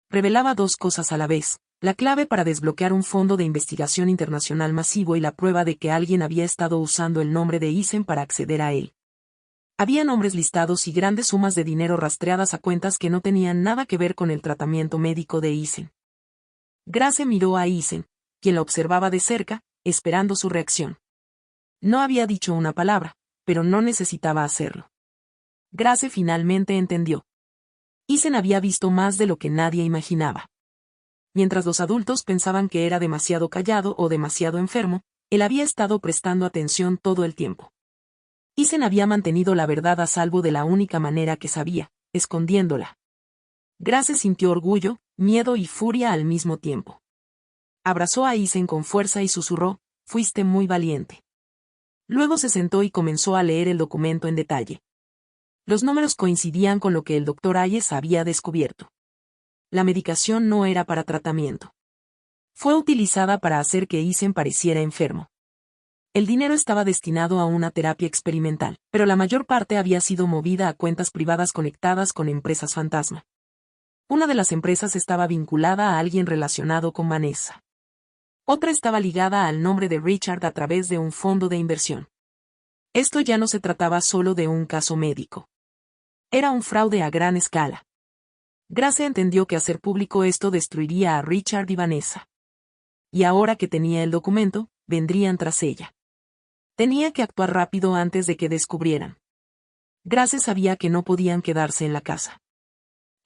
Revelaba dos cosas a la vez: La clave para desbloquear un fondo de investigación internacional masivo y la prueba de que alguien había estado usando el nombre de Eisen para acceder a él. Había nombres listados y grandes sumas de dinero rastreadas a cuentas que no tenían nada que ver con el tratamiento médico de Eisen. Grace miró a Eisen, quien la observaba de cerca, esperando su reacción. No había dicho una palabra, pero no necesitaba hacerlo. Grace finalmente entendió. Eisen había visto más de lo que nadie imaginaba. Mientras los adultos pensaban que era demasiado callado o demasiado enfermo, él había estado prestando atención todo el tiempo. Eisen había mantenido la verdad a salvo de la única manera que sabía, escondiéndola. Grace sintió orgullo, miedo y furia al mismo tiempo. Abrazó a Eisen con fuerza y susurró, «Fuiste muy valiente». Luego se sentó y comenzó a leer el documento en detalle. Los números coincidían con lo que el Dr. Hayes había descubierto. La medicación no era para tratamiento. Fue utilizada para hacer que Eisen pareciera enfermo. El dinero estaba destinado a una terapia experimental, pero la mayor parte había sido movida a cuentas privadas conectadas con empresas fantasma. Una de las empresas estaba vinculada a alguien relacionado con Vanessa. Otra estaba ligada al nombre de Richard a través de un fondo de inversión. Esto ya no se trataba solo de un caso médico. Era un fraude a gran escala. Grace entendió que hacer público esto destruiría a Richard y Vanessa. Y ahora que tenía el documento, vendrían tras ella. Tenía que actuar rápido antes de que descubrieran. Grace sabía que no podían quedarse en la casa.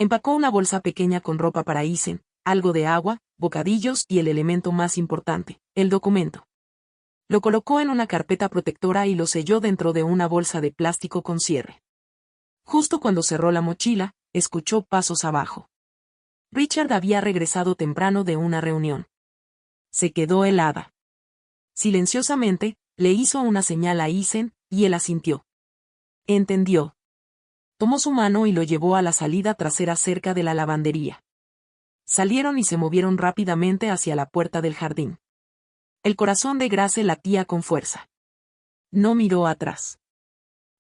Empacó una bolsa pequeña con ropa para Eisen, algo de agua, bocadillos y el elemento más importante, el documento. Lo colocó en una carpeta protectora y lo selló dentro de una bolsa de plástico con cierre. Justo cuando cerró la mochila, escuchó pasos abajo. Richard había regresado temprano de una reunión. Se quedó helada. Silenciosamente, le hizo una señal a Eisen, y él asintió. Entendió. Tomó su mano y lo llevó a la salida trasera cerca de la lavandería. Salieron y se movieron rápidamente hacia la puerta del jardín. El corazón de Grace latía con fuerza. No miró atrás.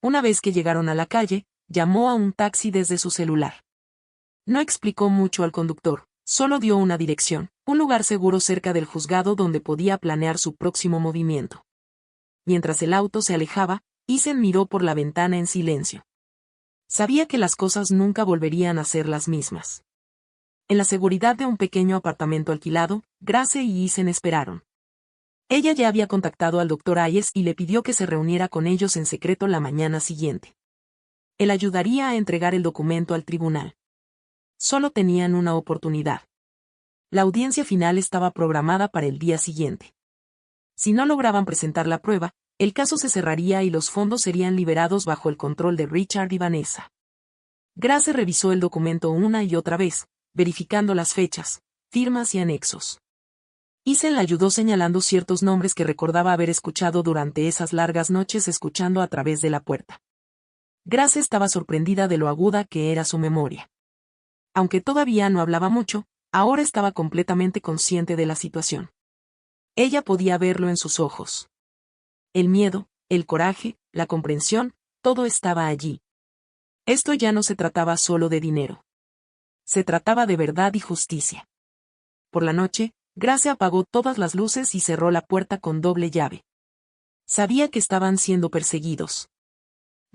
Una vez que llegaron a la calle, llamó a un taxi desde su celular. No explicó mucho al conductor, solo dio una dirección, un lugar seguro cerca del juzgado donde podía planear su próximo movimiento. Mientras el auto se alejaba, Eisen miró por la ventana en silencio. Sabía que las cosas nunca volverían a ser las mismas. En la seguridad de un pequeño apartamento alquilado, Grace y Eisen esperaron. Ella ya había contactado al Dr. Hayes y le pidió que se reuniera con ellos en secreto la mañana siguiente. Él ayudaría a entregar el documento al tribunal. Solo tenían una oportunidad. La audiencia final estaba programada para el día siguiente. Si no lograban presentar la prueba, el caso se cerraría y los fondos serían liberados bajo el control de Richard y Vanessa. Grace revisó el documento una y otra vez, verificando las fechas, firmas y anexos. Eisen la ayudó señalando ciertos nombres que recordaba haber escuchado durante esas largas noches escuchando a través de la puerta. Grace estaba sorprendida de lo aguda que era su memoria. Aunque todavía no hablaba mucho, ahora estaba completamente consciente de la situación. Ella podía verlo en sus ojos. El miedo, el coraje, la comprensión, todo estaba allí. Esto ya no se trataba solo de dinero. Se trataba de verdad y justicia. Por la noche, Grace apagó todas las luces y cerró la puerta con doble llave. Sabía que estaban siendo perseguidos.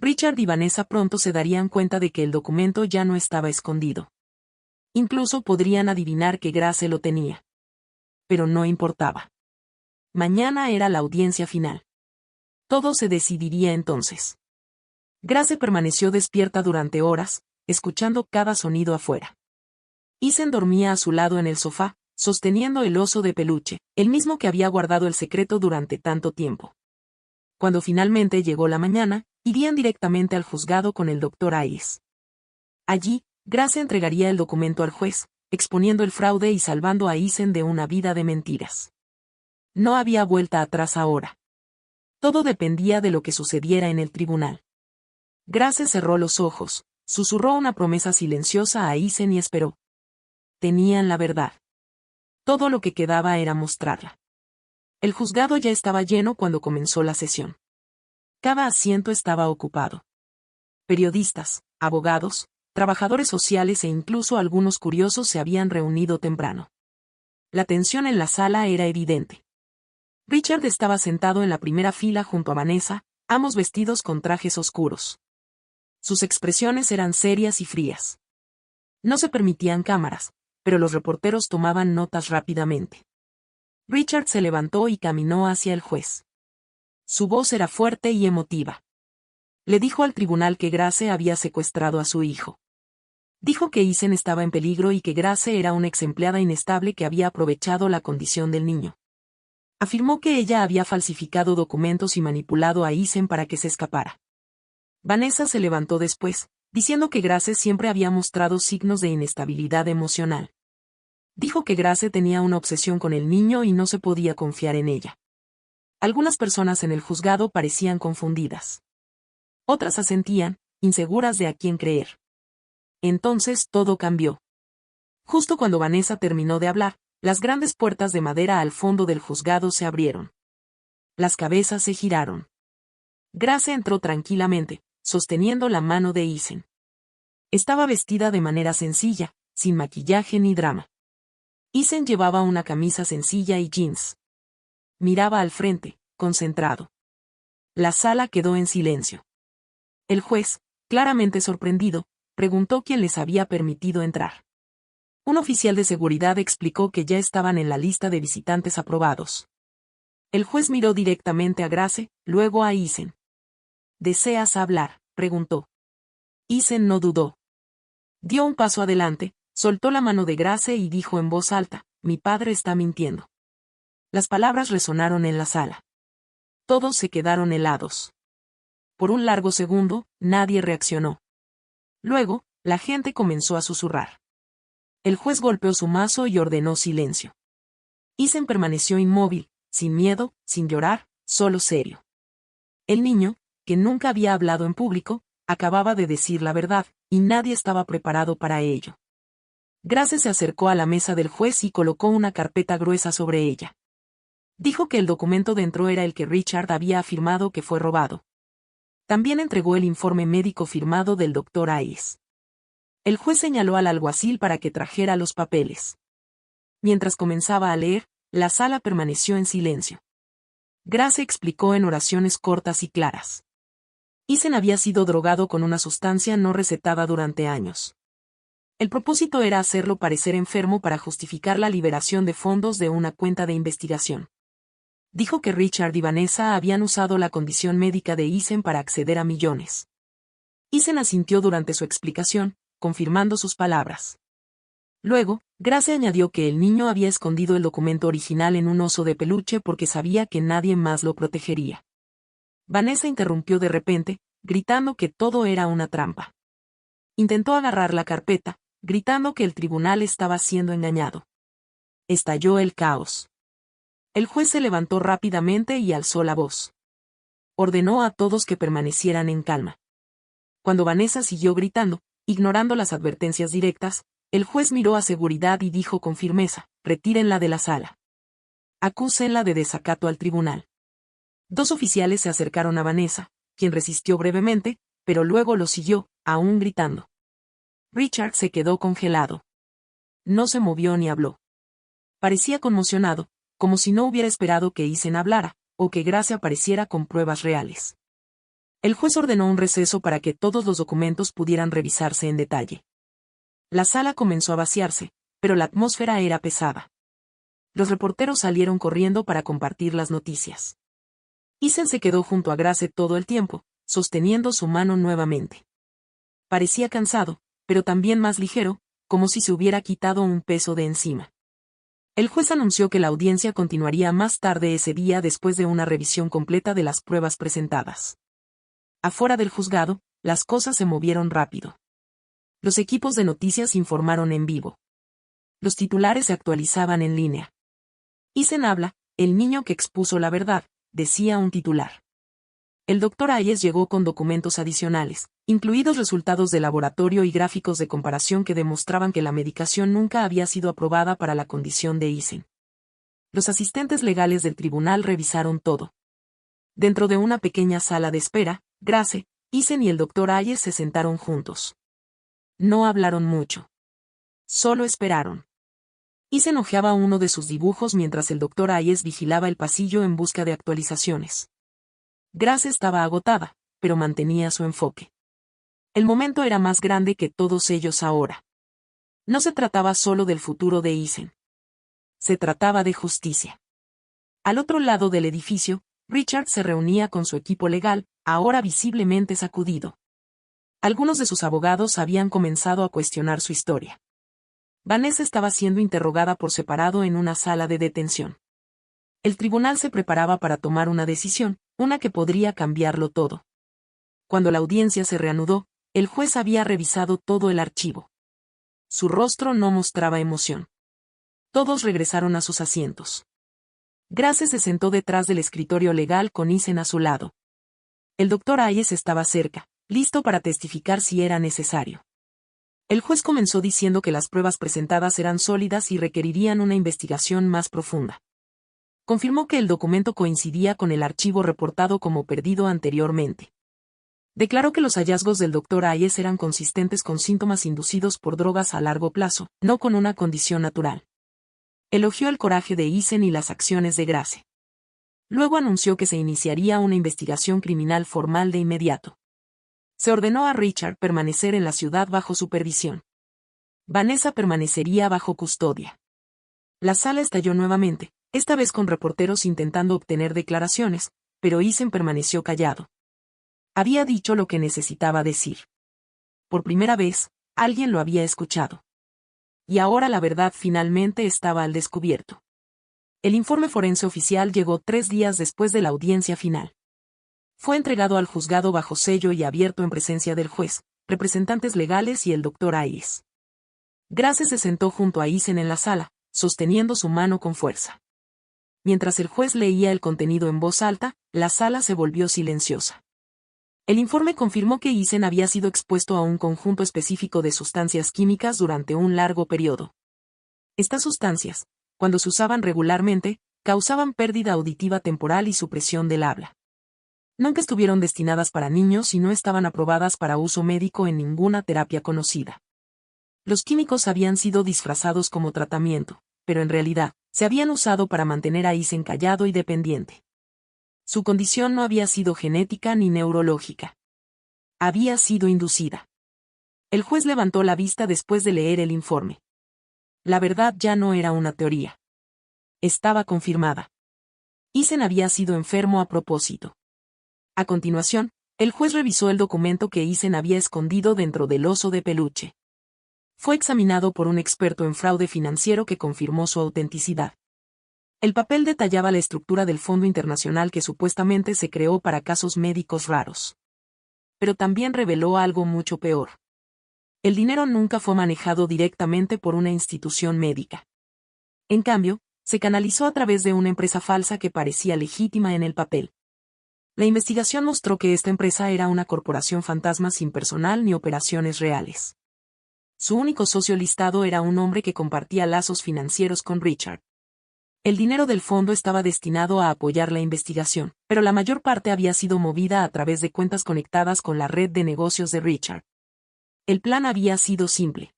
Richard y Vanessa pronto se darían cuenta de que el documento ya no estaba escondido. Incluso podrían adivinar que Grace lo tenía. Pero no importaba. Mañana era la audiencia final. Todo se decidiría entonces. Grace permaneció despierta durante horas, escuchando cada sonido afuera. Eisen dormía a su lado en el sofá, sosteniendo el oso de peluche, el mismo que había guardado el secreto durante tanto tiempo. Cuando finalmente llegó la mañana, irían directamente al juzgado con el Dr. Hayes. Allí, Grace entregaría el documento al juez, exponiendo el fraude y salvando a Eisen de una vida de mentiras. No había vuelta atrás ahora. Todo dependía de lo que sucediera en el tribunal. Grace cerró los ojos, susurró una promesa silenciosa a Eisen y esperó. Tenían la verdad. Todo lo que quedaba era mostrarla. El juzgado ya estaba lleno cuando comenzó la sesión. Cada asiento estaba ocupado. Periodistas, abogados, trabajadores sociales e incluso algunos curiosos se habían reunido temprano. La tensión en la sala era evidente. Richard estaba sentado en la primera fila junto a Vanessa, ambos vestidos con trajes oscuros. Sus expresiones eran serias y frías. No se permitían cámaras, pero los reporteros tomaban notas rápidamente. Richard se levantó y caminó hacia el juez. Su voz era fuerte y emotiva. Le dijo al tribunal que Grace había secuestrado a su hijo. Dijo que Eisen estaba en peligro y que Grace era una ex empleada inestable que había aprovechado la condición del niño. Afirmó que ella había falsificado documentos y manipulado a Eisen para que se escapara. Vanessa se levantó después, diciendo que Grace siempre había mostrado signos de inestabilidad emocional. Dijo que Grace tenía una obsesión con el niño y no se podía confiar en ella. Algunas personas en el juzgado parecían confundidas. Otras asentían, inseguras de a quién creer. Entonces todo cambió. Justo cuando Vanessa terminó de hablar, las grandes puertas de madera al fondo del juzgado se abrieron. Las cabezas se giraron. Grace entró tranquilamente, sosteniendo la mano de Eisen. Estaba vestida de manera sencilla, sin maquillaje ni drama. Eisen llevaba una camisa sencilla y jeans. Miraba al frente, concentrado. La sala quedó en silencio. El juez, claramente sorprendido, preguntó quién les había permitido entrar. Un oficial de seguridad explicó que ya estaban en la lista de visitantes aprobados. El juez miró directamente a Grace, luego a Eisen. ¿Deseas hablar?, preguntó. Eisen no dudó. Dio un paso adelante, soltó la mano de Grace y dijo en voz alta, «Mi padre está mintiendo». Las palabras resonaron en la sala. Todos se quedaron helados. Por un largo segundo, nadie reaccionó. Luego, la gente comenzó a susurrar. El juez golpeó su mazo y ordenó silencio. Eisen permaneció inmóvil, sin miedo, sin llorar, solo serio. El niño, que nunca había hablado en público, acababa de decir la verdad, y nadie estaba preparado para ello. Grace se acercó a la mesa del juez y colocó una carpeta gruesa sobre ella. Dijo que el documento dentro era el que Richard había afirmado que fue robado. También entregó el informe médico firmado del Dr. Hayes. El juez señaló al alguacil para que trajera los papeles. Mientras comenzaba a leer, la sala permaneció en silencio. Grace explicó en oraciones cortas y claras. Eisen había sido drogado con una sustancia no recetada durante años. El propósito era hacerlo parecer enfermo para justificar la liberación de fondos de una cuenta de investigación. Dijo que Richard y Vanessa habían usado la condición médica de Eisen para acceder a millones. Eisen asintió durante su explicación, confirmando sus palabras. Luego, Grace añadió que el niño había escondido el documento original en un oso de peluche porque sabía que nadie más lo protegería. Vanessa interrumpió de repente, gritando que todo era una trampa. Intentó agarrar la carpeta, gritando que el tribunal estaba siendo engañado. Estalló el caos. El juez se levantó rápidamente y alzó la voz. Ordenó a todos que permanecieran en calma. Cuando Vanessa siguió gritando, ignorando las advertencias directas, el juez miró a seguridad y dijo con firmeza, «Retírenla de la sala. Acúsenla de desacato al tribunal». 2 oficiales se acercaron a Vanessa, quien resistió brevemente, pero luego lo siguió, aún gritando. Richard se quedó congelado. No se movió ni habló. Parecía conmocionado, como si no hubiera esperado que Eisen hablara, o que Grace apareciera con pruebas reales. El juez ordenó un receso para que todos los documentos pudieran revisarse en detalle. La sala comenzó a vaciarse, pero la atmósfera era pesada. Los reporteros salieron corriendo para compartir las noticias. Eisen se quedó junto a Grace todo el tiempo, sosteniendo su mano nuevamente. Parecía cansado, pero también más ligero, como si se hubiera quitado un peso de encima. El juez anunció que la audiencia continuaría más tarde ese día después de una revisión completa de las pruebas presentadas. Afuera del juzgado, las cosas se movieron rápido. Los equipos de noticias informaron en vivo. Los titulares se actualizaban en línea. Eisen habla, el niño que expuso la verdad, decía un titular. El Dr. Hayes llegó con documentos adicionales, incluidos resultados de laboratorio y gráficos de comparación que demostraban que la medicación nunca había sido aprobada para la condición de Eisen. Los asistentes legales del tribunal revisaron todo. Dentro de una pequeña sala de espera, Grace, Eisen y el Dr. Hayes se sentaron juntos. No hablaron mucho. Solo esperaron. Eason hojeaba uno de sus dibujos mientras el Dr. Hayes vigilaba el pasillo en busca de actualizaciones. Grace estaba agotada, pero mantenía su enfoque. El momento era más grande que todos ellos ahora. No se trataba solo del futuro de Eason. Se trataba de justicia. Al otro lado del edificio, Richard se reunía con su equipo legal, ahora visiblemente sacudido. Algunos de sus abogados habían comenzado a cuestionar su historia. Vanessa estaba siendo interrogada por separado en una sala de detención. El tribunal se preparaba para tomar una decisión, una que podría cambiarlo todo. Cuando la audiencia se reanudó, el juez había revisado todo el archivo. Su rostro no mostraba emoción. Todos regresaron a sus asientos. Grace se sentó detrás del escritorio legal con Eason a su lado. El Dr. Hayes estaba cerca, listo para testificar si era necesario. El juez comenzó diciendo que las pruebas presentadas eran sólidas y requerirían una investigación más profunda. Confirmó que el documento coincidía con el archivo reportado como perdido anteriormente. Declaró que los hallazgos del Dr. Hayes eran consistentes con síntomas inducidos por drogas a largo plazo, no con una condición natural. Elogió el coraje de Eason y las acciones de Grace. Luego anunció que se iniciaría una investigación criminal formal de inmediato. Se ordenó a Richard permanecer en la ciudad bajo supervisión. Vanessa permanecería bajo custodia. La sala estalló nuevamente, esta vez con reporteros intentando obtener declaraciones, pero Eason permaneció callado. Había dicho lo que necesitaba decir. Por primera vez, alguien lo había escuchado. Y ahora la verdad finalmente estaba al descubierto. El informe forense oficial llegó 3 días después de la audiencia final. Fue entregado al juzgado bajo sello y abierto en presencia del juez, representantes legales y el Dr. Hayes. Grace se sentó junto a Eason en la sala, sosteniendo su mano con fuerza. Mientras el juez leía el contenido en voz alta, la sala se volvió silenciosa. El informe confirmó que Eason había sido expuesto a un conjunto específico de sustancias químicas durante un largo periodo. Estas sustancias, cuando se usaban regularmente, causaban pérdida auditiva temporal y supresión del habla. Nunca estuvieron destinadas para niños y no estaban aprobadas para uso médico en ninguna terapia conocida. Los químicos habían sido disfrazados como tratamiento, pero en realidad, se habían usado para mantener a Eason callado y dependiente. Su condición no había sido genética ni neurológica. Había sido inducida. El juez levantó la vista después de leer el informe. La verdad ya no era una teoría. Estaba confirmada. Eason había sido enfermo a propósito. A continuación, el juez revisó el documento que Eason había escondido dentro del oso de peluche. Fue examinado por un experto en fraude financiero que confirmó su autenticidad. El papel detallaba la estructura del fondo internacional que supuestamente se creó para casos médicos raros. Pero también reveló algo mucho peor. El dinero nunca fue manejado directamente por una institución médica. En cambio, se canalizó a través de una empresa falsa que parecía legítima en el papel. La investigación mostró que esta empresa era una corporación fantasma sin personal ni operaciones reales. Su único socio listado era un hombre que compartía lazos financieros con Richard. El dinero del fondo estaba destinado a apoyar la investigación, pero la mayor parte había sido movida a través de cuentas conectadas con la red de negocios de Richard. El plan había sido simple.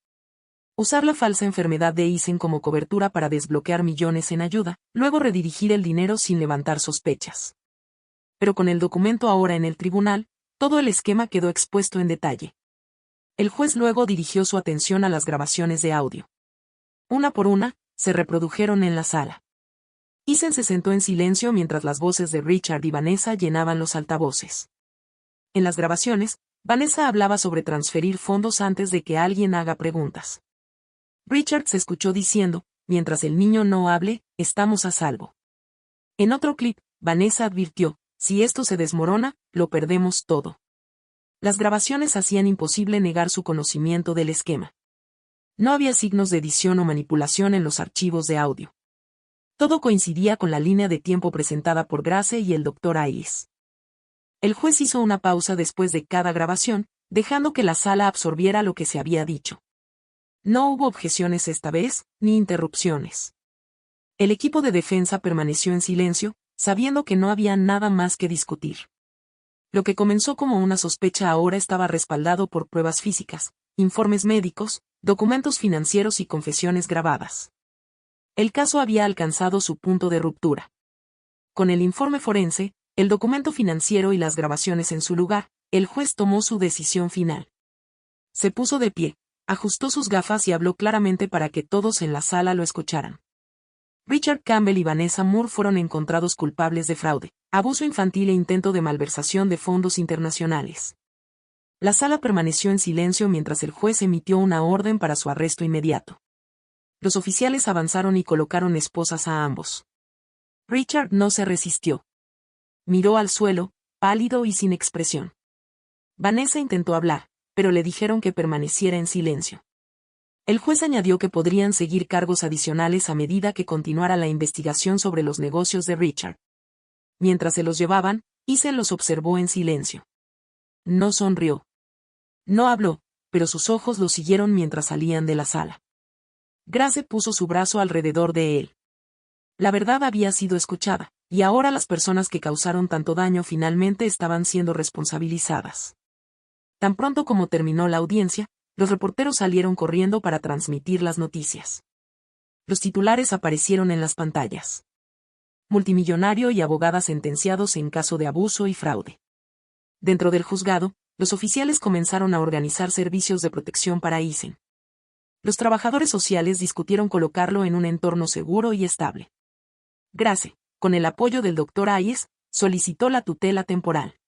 Usar la falsa enfermedad de Eason como cobertura para desbloquear millones en ayuda, luego redirigir el dinero sin levantar sospechas. Pero con el documento ahora en el tribunal, todo el esquema quedó expuesto en detalle. El juez luego dirigió su atención a las grabaciones de audio. Una por una, se reprodujeron en la sala. Eason se sentó en silencio mientras las voces de Richard y Vanessa llenaban los altavoces. En las grabaciones, Vanessa hablaba sobre transferir fondos antes de que alguien haga preguntas. Richard se escuchó diciendo, mientras el niño no hable, estamos a salvo. En otro clip, Vanessa advirtió, si esto se desmorona, lo perdemos todo. Las grabaciones hacían imposible negar su conocimiento del esquema. No había signos de edición o manipulación en los archivos de audio. Todo coincidía con la línea de tiempo presentada por Grace y el Dr. Hayes. El juez hizo una pausa después de cada grabación, dejando que la sala absorbiera lo que se había dicho. No hubo objeciones esta vez, ni interrupciones. El equipo de defensa permaneció en silencio, sabiendo que no había nada más que discutir. Lo que comenzó como una sospecha ahora estaba respaldado por pruebas físicas, informes médicos, documentos financieros y confesiones grabadas. El caso había alcanzado su punto de ruptura. Con el informe forense, el documento financiero y las grabaciones en su lugar, el juez tomó su decisión final. Se puso de pie, ajustó sus gafas y habló claramente para que todos en la sala lo escucharan. Richard Campbell y Vanessa Moore fueron encontrados culpables de fraude, abuso infantil e intento de malversación de fondos internacionales. La sala permaneció en silencio mientras el juez emitió una orden para su arresto inmediato. Los oficiales avanzaron y colocaron esposas a ambos. Richard no se resistió. Miró al suelo, pálido y sin expresión. Vanessa intentó hablar, pero le dijeron que permaneciera en silencio. El juez añadió que podrían seguir cargos adicionales a medida que continuara la investigación sobre los negocios de Richard. Mientras se los llevaban, Eisen los observó en silencio. No sonrió. No habló, pero sus ojos lo siguieron mientras salían de la sala. Grace puso su brazo alrededor de él. La verdad había sido escuchada, y ahora las personas que causaron tanto daño finalmente estaban siendo responsabilizadas. Tan pronto como terminó la audiencia, los reporteros salieron corriendo para transmitir las noticias. Los titulares aparecieron en las pantallas. Multimillonario y abogada sentenciados en caso de abuso y fraude. Dentro del juzgado, los oficiales comenzaron a organizar servicios de protección para Eisen. Los trabajadores sociales discutieron colocarlo en un entorno seguro y estable. Grace, con el apoyo del Dr. Hayes, solicitó la tutela temporal.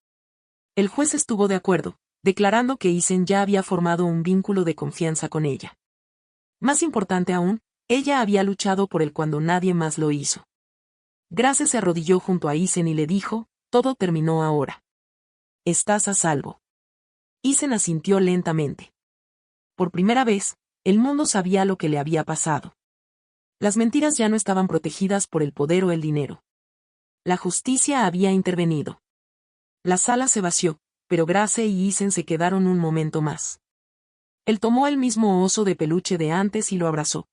El juez estuvo de acuerdo, declarando que Eisen ya había formado un vínculo de confianza con ella. Más importante aún, ella había luchado por él cuando nadie más lo hizo. Grace se arrodilló junto a Eisen y le dijo, todo terminó ahora. Estás a salvo. Eisen asintió lentamente. Por primera vez, el mundo sabía lo que le había pasado. Las mentiras ya no estaban protegidas por el poder o el dinero. La justicia había intervenido. La sala se vació, pero Grace y Eisen se quedaron un momento más. Él tomó el mismo oso de peluche de antes y lo abrazó.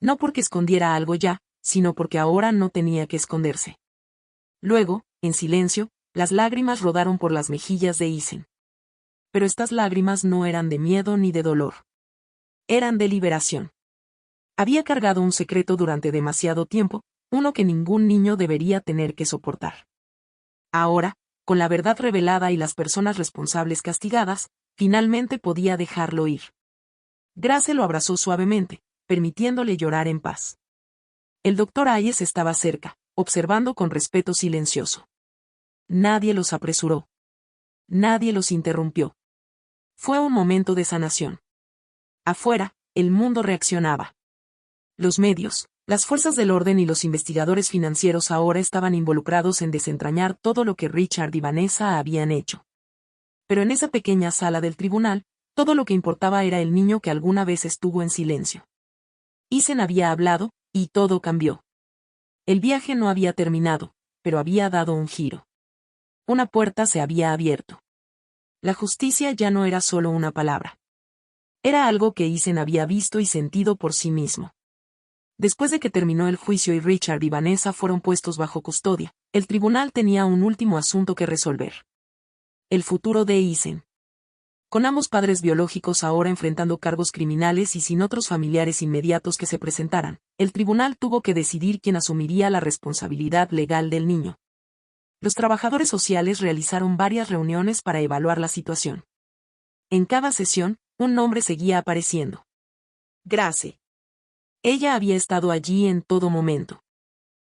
No porque escondiera algo ya, sino porque ahora no tenía que esconderse. Luego, en silencio, las lágrimas rodaron por las mejillas de Eisen. Pero estas lágrimas no eran de miedo ni de dolor. Eran de liberación. Había cargado un secreto durante demasiado tiempo, uno que ningún niño debería tener que soportar. Ahora, con la verdad revelada y las personas responsables castigadas, finalmente podía dejarlo ir. Grace lo abrazó suavemente, permitiéndole llorar en paz. El Dr. Hayes estaba cerca, observando con respeto silencioso. Nadie los apresuró. Nadie los interrumpió. Fue un momento de sanación. Afuera, el mundo reaccionaba. Los medios, las fuerzas del orden y los investigadores financieros ahora estaban involucrados en desentrañar todo lo que Richard y Vanessa habían hecho. Pero en esa pequeña sala del tribunal, todo lo que importaba era el niño que alguna vez estuvo en silencio. Eisen había hablado, y todo cambió. El viaje no había terminado, pero había dado un giro. Una puerta se había abierto. La justicia ya no era solo una palabra. Era algo que Eisen había visto y sentido por sí mismo. Después de que terminó el juicio y Richard y Vanessa fueron puestos bajo custodia, el tribunal tenía un último asunto que resolver. El futuro de Eisen. Con ambos padres biológicos ahora enfrentando cargos criminales y sin otros familiares inmediatos que se presentaran, el tribunal tuvo que decidir quién asumiría la responsabilidad legal del niño. Los trabajadores sociales realizaron varias reuniones para evaluar la situación. En cada sesión, un nombre seguía apareciendo. Grace. Ella había estado allí en todo momento.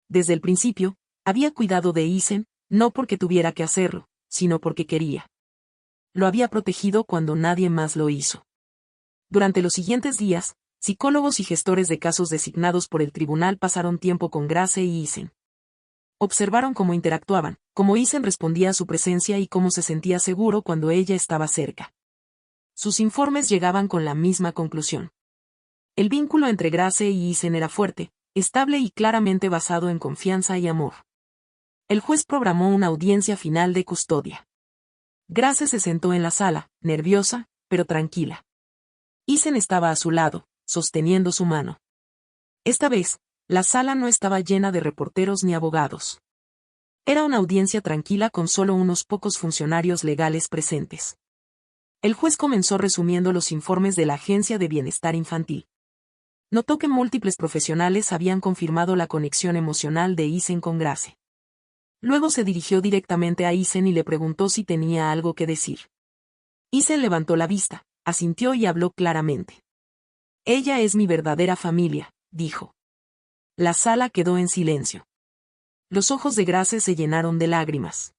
Desde el principio, había cuidado de Eisen, no porque tuviera que hacerlo, sino porque quería. Lo había protegido cuando nadie más lo hizo. Durante los siguientes días, psicólogos y gestores de casos designados por el tribunal pasaron tiempo con Grace y Eisen. Observaron cómo interactuaban, cómo Eisen respondía a su presencia y cómo se sentía seguro cuando ella estaba cerca. Sus informes llegaban con la misma conclusión. El vínculo entre Grace y Eisen era fuerte, estable y claramente basado en confianza y amor. El juez programó una audiencia final de custodia. Grace se sentó en la sala, nerviosa, pero tranquila. Eisen estaba a su lado, sosteniendo su mano. Esta vez, la sala no estaba llena de reporteros ni abogados. Era una audiencia tranquila con solo unos pocos funcionarios legales presentes. El juez comenzó resumiendo los informes de la Agencia de Bienestar Infantil. Notó que múltiples profesionales habían confirmado la conexión emocional de Eisen con Grace. Luego se dirigió directamente a Eisen y le preguntó si tenía algo que decir. Eisen levantó la vista, asintió y habló claramente. Ella es mi verdadera familia, dijo. La sala quedó en silencio. Los ojos de Grace se llenaron de lágrimas.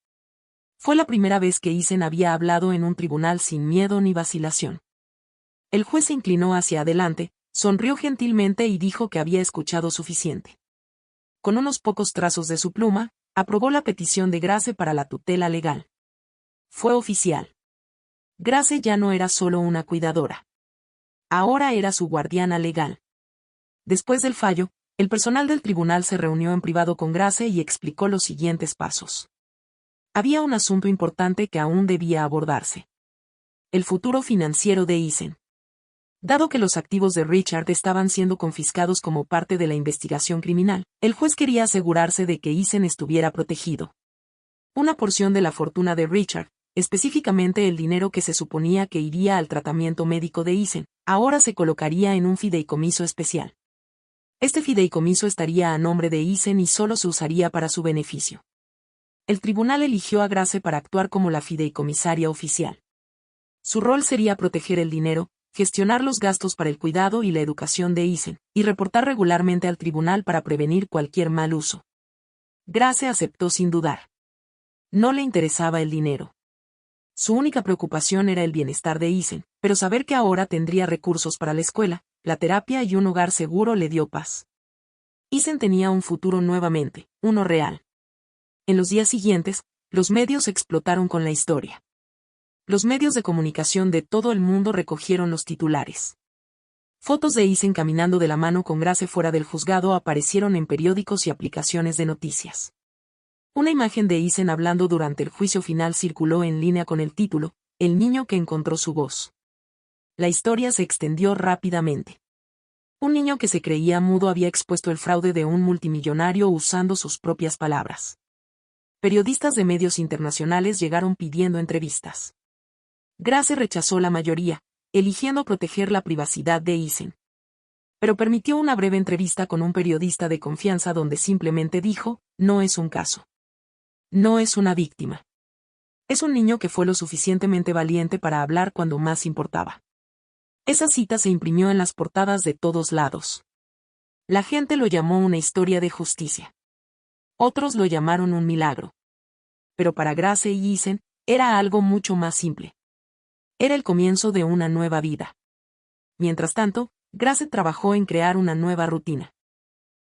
Fue la primera vez que Eisen había hablado en un tribunal sin miedo ni vacilación. El juez se inclinó hacia adelante, sonrió gentilmente y dijo que había escuchado suficiente. Con unos pocos trazos de su pluma, aprobó la petición de Grace para la tutela legal. Fue oficial. Grace ya no era solo una cuidadora. Ahora era su guardiana legal. Después del fallo, el personal del tribunal se reunió en privado con Grace y explicó los siguientes pasos. Había un asunto importante que aún debía abordarse. El futuro financiero de Eisen. Dado que los activos de Richard estaban siendo confiscados como parte de la investigación criminal, el juez quería asegurarse de que Eisen estuviera protegido. Una porción de la fortuna de Richard, específicamente el dinero que se suponía que iría al tratamiento médico de Eisen, ahora se colocaría en un fideicomiso especial. Este fideicomiso estaría a nombre de Eisen y solo se usaría para su beneficio. El tribunal eligió a Grace para actuar como la fideicomisaria oficial. Su rol sería proteger el dinero, gestionar los gastos para el cuidado y la educación de Eisen, y reportar regularmente al tribunal para prevenir cualquier mal uso. Grace aceptó sin dudar. No le interesaba el dinero. Su única preocupación era el bienestar de Eisen, pero saber que ahora tendría recursos para la escuela, la terapia y un hogar seguro le dio paz. Eisen tenía un futuro nuevamente, uno real. En los días siguientes, los medios explotaron con la historia. Los medios de comunicación de todo el mundo recogieron los titulares. Fotos de Eisen caminando de la mano con Grace fuera del juzgado aparecieron en periódicos y aplicaciones de noticias. Una imagen de Eisen hablando durante el juicio final circuló en línea con el título, El niño que encontró su voz. La historia se extendió rápidamente. Un niño que se creía mudo había expuesto el fraude de un multimillonario usando sus propias palabras. Periodistas de medios internacionales llegaron pidiendo entrevistas. Grace rechazó la mayoría, eligiendo proteger la privacidad de Eisen. Pero permitió una breve entrevista con un periodista de confianza donde simplemente dijo, no es un caso. No es una víctima. Es un niño que fue lo suficientemente valiente para hablar cuando más importaba. Esa cita se imprimió en las portadas de todos lados. La gente lo llamó una historia de justicia. Otros lo llamaron un milagro. Pero para Grace y Eisen, era algo mucho más simple. Era el comienzo de una nueva vida. Mientras tanto, Grace trabajó en crear una nueva rutina.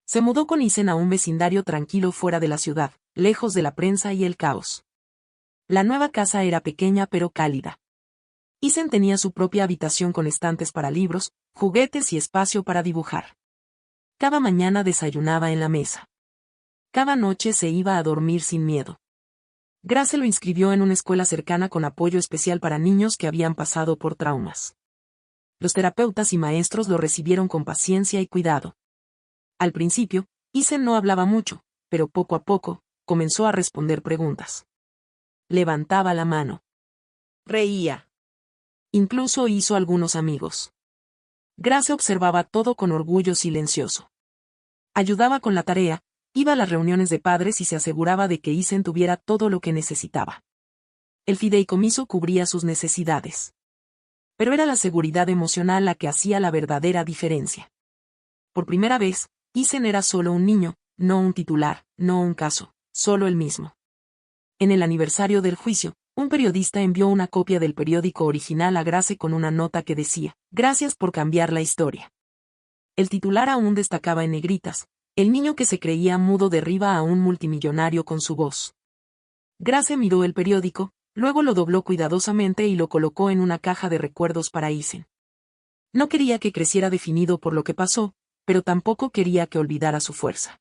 Se mudó con Eisen a un vecindario tranquilo fuera de la ciudad, lejos de la prensa y el caos. La nueva casa era pequeña pero cálida. Eisen tenía su propia habitación con estantes para libros, juguetes y espacio para dibujar. Cada mañana desayunaba en la mesa. Cada noche se iba a dormir sin miedo. Grace lo inscribió en una escuela cercana con apoyo especial para niños que habían pasado por traumas. Los terapeutas y maestros lo recibieron con paciencia y cuidado. Al principio, Eisen no hablaba mucho, pero poco a poco, comenzó a responder preguntas. Levantaba la mano. Reía. Incluso hizo algunos amigos. Grace observaba todo con orgullo silencioso. Ayudaba con la tarea, iba a las reuniones de padres y se aseguraba de que Eisen tuviera todo lo que necesitaba. El fideicomiso cubría sus necesidades. Pero era la seguridad emocional la que hacía la verdadera diferencia. Por primera vez, Eisen era solo un niño, no un titular, no un caso, solo el mismo. En el aniversario del juicio, un periodista envió una copia del periódico original a Grace con una nota que decía, «Gracias por cambiar la historia». El titular aún destacaba en negritas, «El niño que se creía mudo derriba a un multimillonario con su voz». Grace miró el periódico, luego lo dobló cuidadosamente y lo colocó en una caja de recuerdos para Eisen. No quería que creciera definido por lo que pasó, pero tampoco quería que olvidara su fuerza.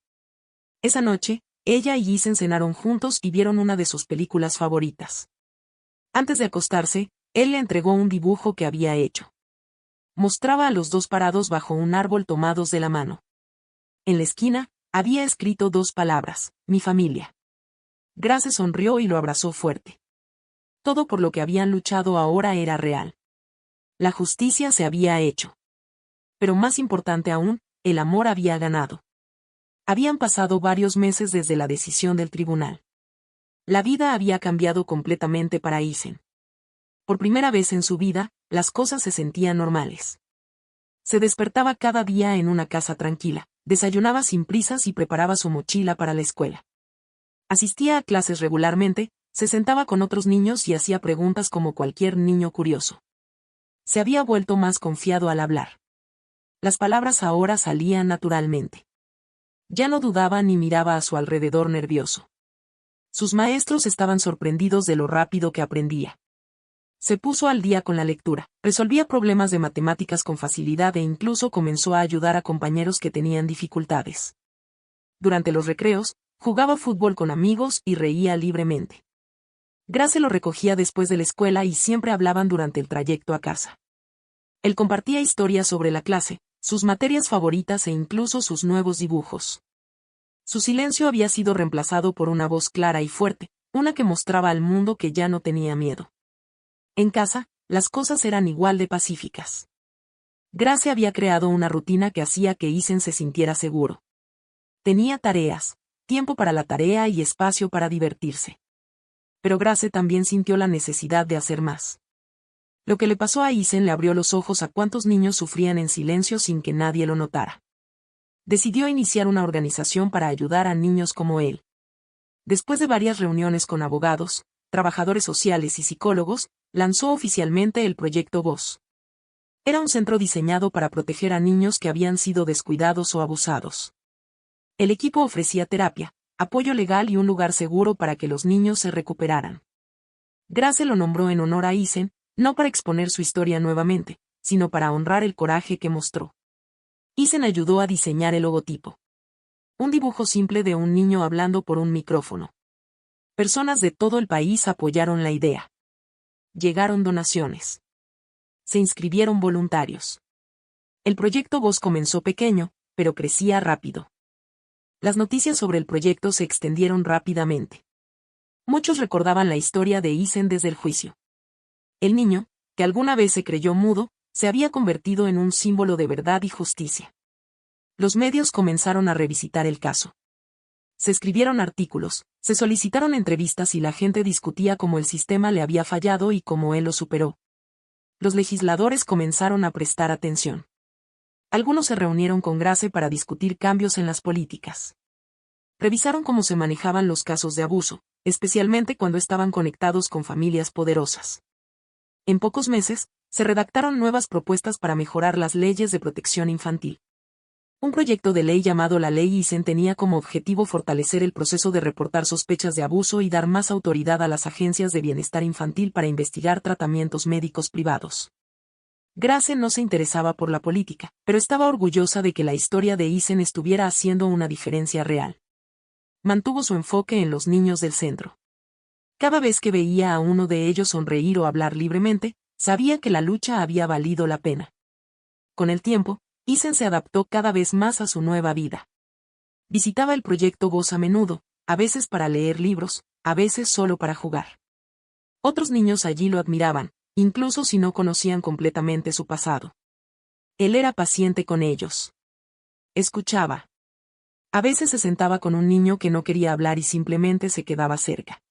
Esa noche, ella y Eisen cenaron juntos y vieron una de sus películas favoritas. Antes de acostarse, él le entregó un dibujo que había hecho. Mostraba a los dos parados bajo un árbol tomados de la mano. En la esquina, había escrito dos palabras, mi familia. Grace sonrió y lo abrazó fuerte. Todo por lo que habían luchado ahora era real. La justicia se había hecho. Pero más importante aún, el amor había ganado. Habían pasado varios meses desde la decisión del tribunal. La vida había cambiado completamente para Isen. Por primera vez en su vida, las cosas se sentían normales. Se despertaba cada día en una casa tranquila, desayunaba sin prisas y preparaba su mochila para la escuela. Asistía a clases regularmente, se sentaba con otros niños y hacía preguntas como cualquier niño curioso. Se había vuelto más confiado al hablar. Las palabras ahora salían naturalmente. Ya no dudaba ni miraba a su alrededor nervioso. Sus maestros estaban sorprendidos de lo rápido que aprendía. Se puso al día con la lectura, resolvía problemas de matemáticas con facilidad e incluso comenzó a ayudar a compañeros que tenían dificultades. Durante los recreos, jugaba fútbol con amigos y reía libremente. Grace lo recogía después de la escuela y siempre hablaban durante el trayecto a casa. Él compartía historias sobre la clase, sus materias favoritas e incluso sus nuevos dibujos. Su silencio había sido reemplazado por una voz clara y fuerte, una que mostraba al mundo que ya no tenía miedo. En casa, las cosas eran igual de pacíficas. Grace había creado una rutina que hacía que Isen se sintiera seguro. Tenía tareas, tiempo para la tarea y espacio para divertirse. Pero Grace también sintió la necesidad de hacer más. Lo que le pasó a Isen le abrió los ojos a cuántos niños sufrían en silencio sin que nadie lo notara. Decidió iniciar una organización para ayudar a niños como él. Después de varias reuniones con abogados, trabajadores sociales y psicólogos, lanzó oficialmente el Proyecto Voz. Era un centro diseñado para proteger a niños que habían sido descuidados o abusados. El equipo ofrecía terapia, apoyo legal y un lugar seguro para que los niños se recuperaran. Grace lo nombró en honor a Isen, no para exponer su historia nuevamente, sino para honrar el coraje que mostró. Isen ayudó a diseñar el logotipo. Un dibujo simple de un niño hablando por un micrófono. Personas de todo el país apoyaron la idea. Llegaron donaciones. Se inscribieron voluntarios. El proyecto Voz comenzó pequeño, pero crecía rápido. Las noticias sobre el proyecto se extendieron rápidamente. Muchos recordaban la historia de Isen desde el juicio. El niño, que alguna vez se creyó mudo, se había convertido en un símbolo de verdad y justicia. Los medios comenzaron a revisitar el caso. Se escribieron artículos, se solicitaron entrevistas y la gente discutía cómo el sistema le había fallado y cómo él lo superó. Los legisladores comenzaron a prestar atención. Algunos se reunieron con Grace para discutir cambios en las políticas. Revisaron cómo se manejaban los casos de abuso, especialmente cuando estaban conectados con familias poderosas. En pocos meses, se redactaron nuevas propuestas para mejorar las leyes de protección infantil. Un proyecto de ley llamado la Ley Isen tenía como objetivo fortalecer el proceso de reportar sospechas de abuso y dar más autoridad a las agencias de bienestar infantil para investigar tratamientos médicos privados. Grace no se interesaba por la política, pero estaba orgullosa de que la historia de Isen estuviera haciendo una diferencia real. Mantuvo su enfoque en los niños del centro. Cada vez que veía a uno de ellos sonreír o hablar libremente, sabía que la lucha había valido la pena. Con el tiempo, Isen se adaptó cada vez más a su nueva vida. Visitaba el proyecto Voz a menudo, a veces para leer libros, a veces solo para jugar. Otros niños allí lo admiraban, incluso si no conocían completamente su pasado. Él era paciente con ellos. Escuchaba. A veces se sentaba con un niño que no quería hablar y simplemente se quedaba cerca.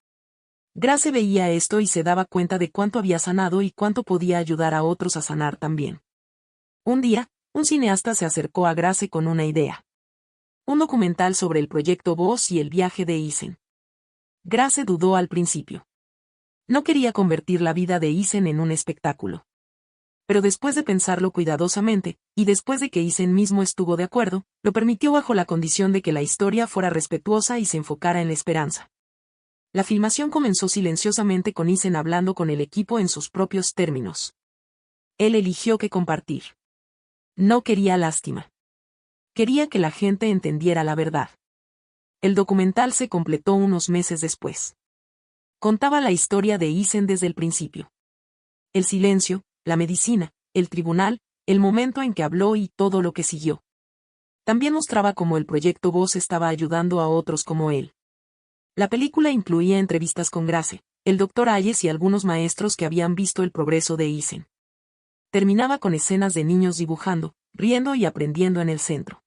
Grace veía esto y se daba cuenta de cuánto había sanado y cuánto podía ayudar a otros a sanar también. Un día, un cineasta se acercó a Grace con una idea. Un documental sobre el proyecto Voz y el viaje de Isen. Grace dudó al principio. No quería convertir la vida de Isen en un espectáculo. Pero después de pensarlo cuidadosamente, y después de que Isen mismo estuvo de acuerdo, lo permitió bajo la condición de que la historia fuera respetuosa y se enfocara en la esperanza. La filmación comenzó silenciosamente con Isen hablando con el equipo en sus propios términos. Él eligió qué compartir. No quería lástima. Quería que la gente entendiera la verdad. El documental se completó unos meses después. Contaba la historia de Isen desde el principio. El silencio, la medicina, el tribunal, el momento en que habló y todo lo que siguió. También mostraba cómo el proyecto Voz estaba ayudando a otros como él. La película incluía entrevistas con Grace, el Dr. Ayes y algunos maestros que habían visto el progreso de Isen. Terminaba con escenas de niños dibujando, riendo y aprendiendo en el centro.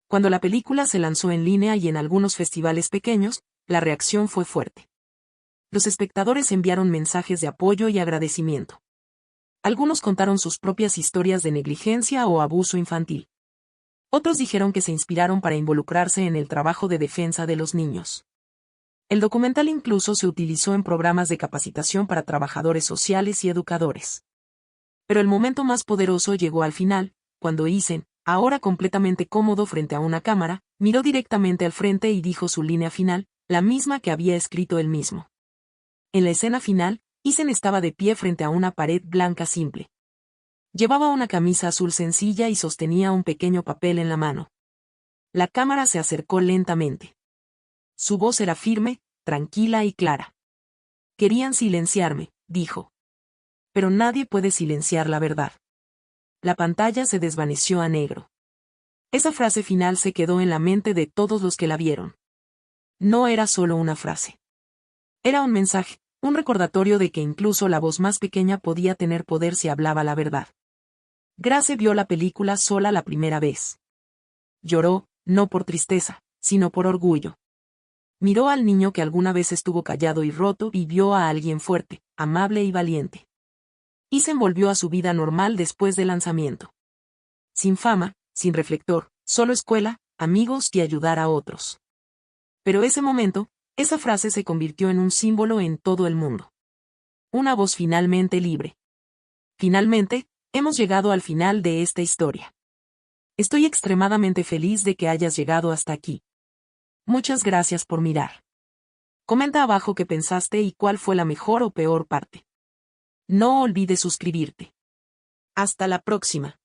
Cuando la película se lanzó en línea y en algunos festivales pequeños, la reacción fue fuerte. Los espectadores enviaron mensajes de apoyo y agradecimiento. Algunos contaron sus propias historias de negligencia o abuso infantil. Otros dijeron que se inspiraron para involucrarse en el trabajo de defensa de los niños. El documental incluso se utilizó en programas de capacitación para trabajadores sociales y educadores. Pero el momento más poderoso llegó al final, cuando Eisen, ahora completamente cómodo frente a una cámara, miró directamente al frente y dijo su línea final, la misma que había escrito él mismo. En la escena final, Eisen estaba de pie frente a una pared blanca simple. Llevaba una camisa azul sencilla y sostenía un pequeño papel en la mano. La cámara se acercó lentamente. Su voz era firme, tranquila y clara. Querían silenciarme, dijo. Pero nadie puede silenciar la verdad. La pantalla se desvaneció a negro. Esa frase final se quedó en la mente de todos los que la vieron. No era solo una frase. Era un mensaje, un recordatorio de que incluso la voz más pequeña podía tener poder si hablaba la verdad. Grace vio la película sola la primera vez. Lloró, no por tristeza, sino por orgullo. Miró al niño que alguna vez estuvo callado y roto y vio a alguien fuerte, amable y valiente. Eisen volvió a su vida normal después del lanzamiento. Sin fama, sin reflector, solo escuela, amigos y ayudar a otros. Pero ese momento, esa frase se convirtió en un símbolo en todo el mundo. Una voz finalmente libre. Finalmente, hemos llegado al final de esta historia. Estoy extremadamente feliz de que hayas llegado hasta aquí. Muchas gracias por mirar. Comenta abajo qué pensaste y cuál fue la mejor o peor parte. No olvides suscribirte. Hasta la próxima.